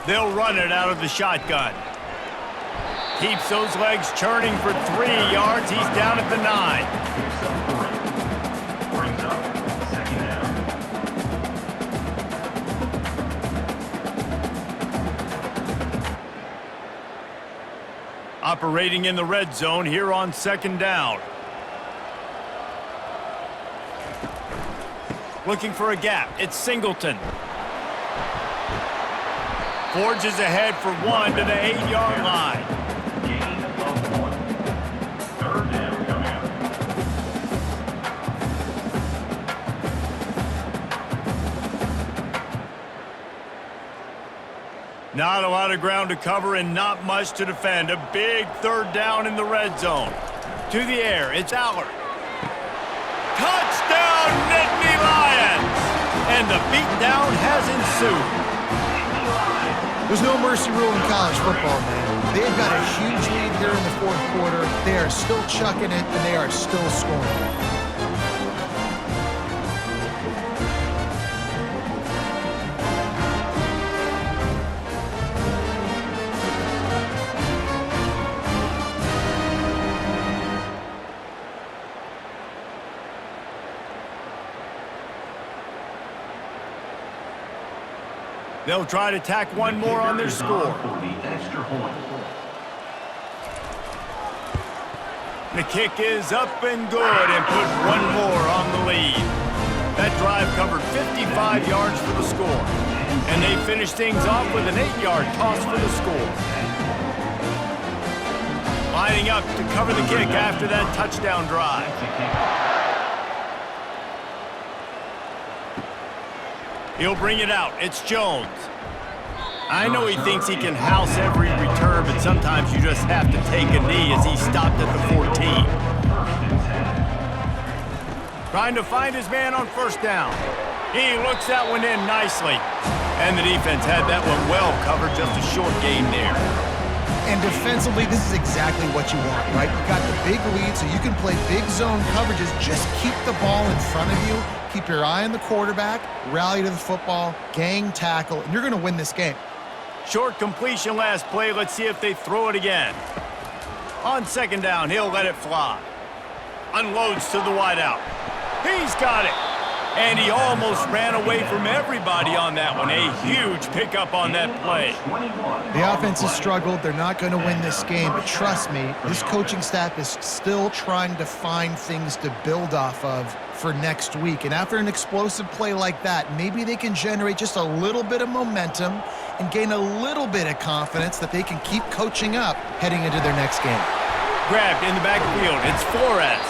They'll run it out of the shotgun. Keeps those legs churning for 3 yards. He's down at the 9. Brings up 2nd down. Operating in the red zone here on 2nd down. Looking for a gap. It's Singleton. Forges ahead for 1 to the 8-yard line. Gain of 1. 3rd down coming up. Not a lot of ground to cover and not much to defend. A big 3rd down in the red zone. To the air, it's Allard. Touchdown, Nittany Lions! And the beatdown has ensued. There's no mercy rule in college football, man. They've got a huge lead here in the 4th quarter. They are still chucking it, and they are still scoring. They'll try to tack one more on their score. The kick is up and good and put one more on the lead. That drive covered 55 yards for the score. And they finish things off with an 8-yard toss for the score. Lining up to cover the kick after that touchdown drive. He'll bring it out. It's Jones. I know he thinks he can house every return, but sometimes you just have to take a knee as he stopped at the 14. Trying to find his man on 1st down. He looks that one in nicely. And the defense had that one well covered, just a short game there. And defensively, this is exactly what you want, right? You got the big lead, so you can play big zone coverages. Just keep the ball in front of you. Keep your eye on the quarterback, rally to the football, gang tackle, and you're going to win this game. Short completion last play. Let's see if they throw it again. On second down, he'll let it fly. Unloads to the wideout. He's got it. And he almost ran away from everybody on that one. A huge pickup on that play. The offense has struggled. They're not going to win this game, but trust me, this coaching staff is still trying to find things to build off of for next week. And after an explosive play like that, maybe they can generate just a little bit of momentum and gain a little bit of confidence that they can keep coaching up heading into their next game. Grabbed in the backfield. It's Flores.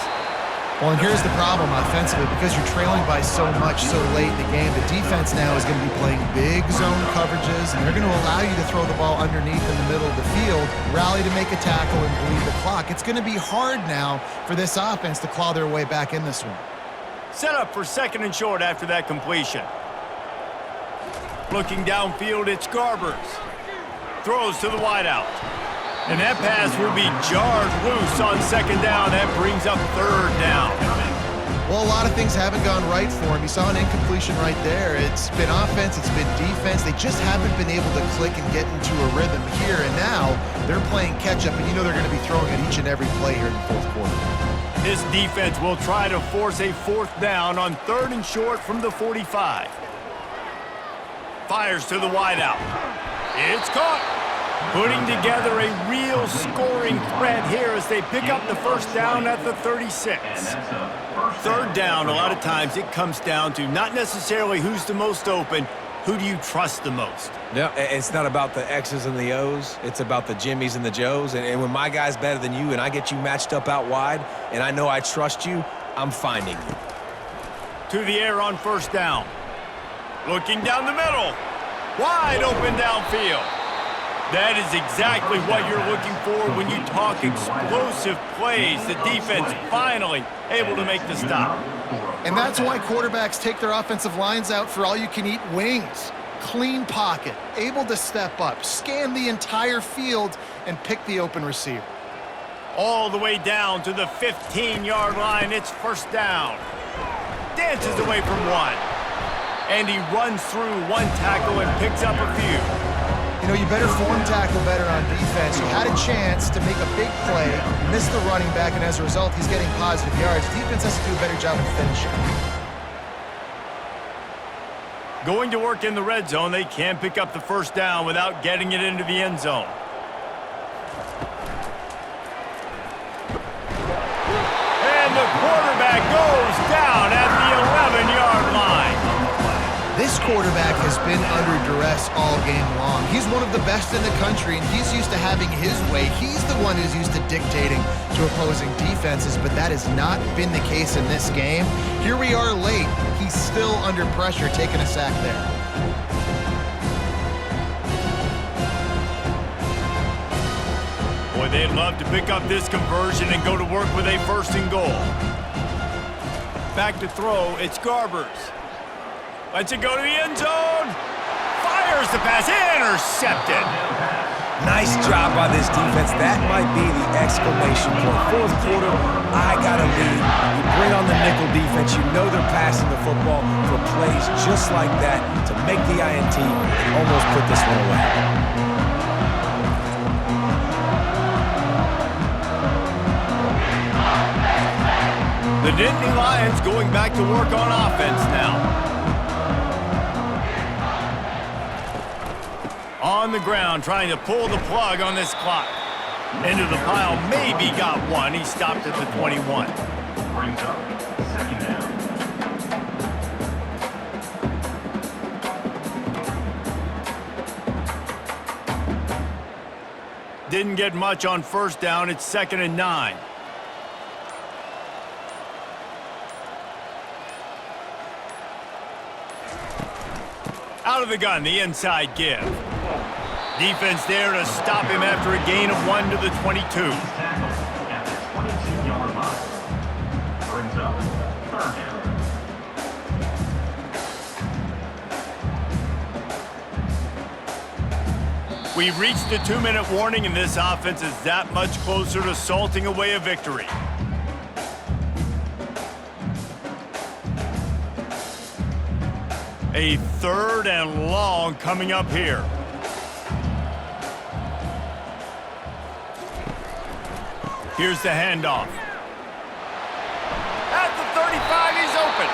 Well, and here's the problem offensively. Because you're trailing by so much so late in the game, the defense now is going to be playing big zone coverages, and they're going to allow you to throw the ball underneath in the middle of the field, rally to make a tackle, and bleed the clock. It's going to be hard now for this offense to claw their way back in this one. Set up for second and short after that completion. Looking downfield, it's Garbers. Throws to the wideout. And that pass will be jarred loose on second down. That brings up third down. Well, a lot of things haven't gone right for him. You saw an incompletion right there. It's been offense, it's been defense. They just haven't been able to click and get into a rhythm here. And now they're playing catch-up, and you know they're going to be throwing at each and every play here in the fourth quarter. This defense will try to force a fourth down on third and short from the 45. Fires to the wideout. It's caught. Putting together a real scoring threat here as they pick up the first down at the 36. Third down, a lot of times it comes down to not necessarily who's the most open, who do you trust the most? No, it's not about the X's and the O's. It's about the Jimmies and the Joes. And when my guy's better than you and I get you matched up out wide and I know I trust you, I'm finding you. To the air on first down. Looking down the middle. Wide open downfield. That is exactly what you're looking for when you talk explosive plays. The defense finally able to make the stop. And that's why quarterbacks take their offensive lines out for all-you-can-eat wings. Clean pocket, able to step up, scan the entire field, and pick the open receiver. All the way down to the 15-yard line. It's first down. Dances away from one. And he runs through one tackle and picks up a few. You know, you better form tackle better on defense. You had a chance to make a big play, missed the running back, and as a result, he's getting positive yards. Defense has to do a better job of finishing. Going to work in the red zone, they can't pick up the first down without getting it into the end zone. And the quarterback goes down at the 11-yard line. This quarterback has been under duress all game long. He's one of the best in the country, and he's used to having his way. He's the one who's used to dictating to opposing defenses, but that has not been the case in this game. Here we are late. He's still under pressure, taking a sack there. Boy, they'd love to pick up this conversion and go to work with a first and goal. Back to throw, it's Garbers. Lets it go to the end zone. Fires the pass. Intercepted. Nice job by this defense. That might be the exclamation point. Fourth quarter, I got a lead. You bring on the nickel defense. You know they're passing the football for plays just like that to make the INT and almost put this one away. The Nittany Lions going back to work on offense now. On the ground, trying to pull the plug on this clock. Into the pile, maybe got one. He stopped at the 21. Brings up second down. Didn't get much on first down. It's 2nd and 9. Out of the gun, the inside give. Defense there to stop him after a gain of 1 to the 22. Tackle at the 22-yard line. Brings up third down. We've reached the 2-minute warning, and this offense is that much closer to salting away a victory. A 3rd and long coming up here. Here's the handoff. At the 35, he's open.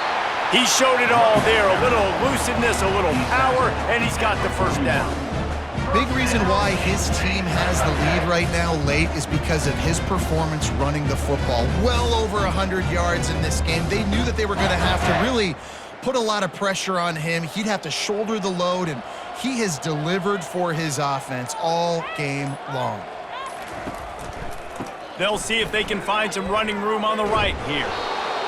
He showed it all there. A little elusiveness, a little power, and he's got the first down. Big reason why his team has the lead right now late is because of his performance running the football. Well over 100 yards in this game. They knew that they were going to have to really put a lot of pressure on him. He'd have to shoulder the load, and he has delivered for his offense all game long. They'll see if they can find some running room on the right here.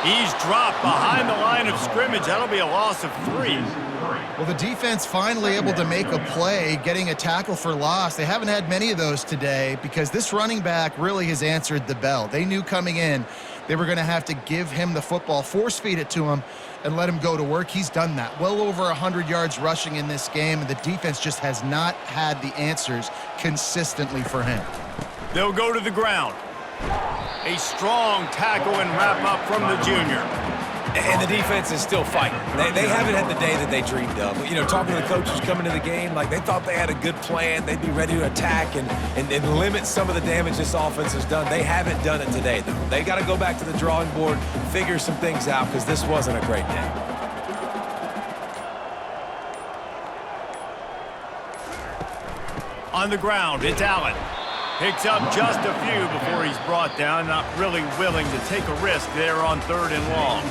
He's dropped behind the line of scrimmage. That'll be a loss of 3. Well, the defense finally able to make a play, getting a tackle for loss. They haven't had many of those today because this running back really has answered the bell. They knew coming in they were going to have to give him the football, force feed it to him, and let him go to work. He's done that. Well over 100 yards rushing in this game, and the defense just has not had the answers consistently for him. They'll go to the ground. A strong tackle and wrap up from the junior. And the defense is still fighting. They haven't had the day that they dreamed of. You know, talking to the coaches coming to the game, like they thought they had a good plan. They'd be ready to attack and limit some of the damage this offense has done. They haven't done it today, though. They got to go back to the drawing board, figure some things out, because this wasn't a great day. On the ground, it's Allen. Picks up just a few before he's brought down. Not really willing to take a risk there on 3rd and long.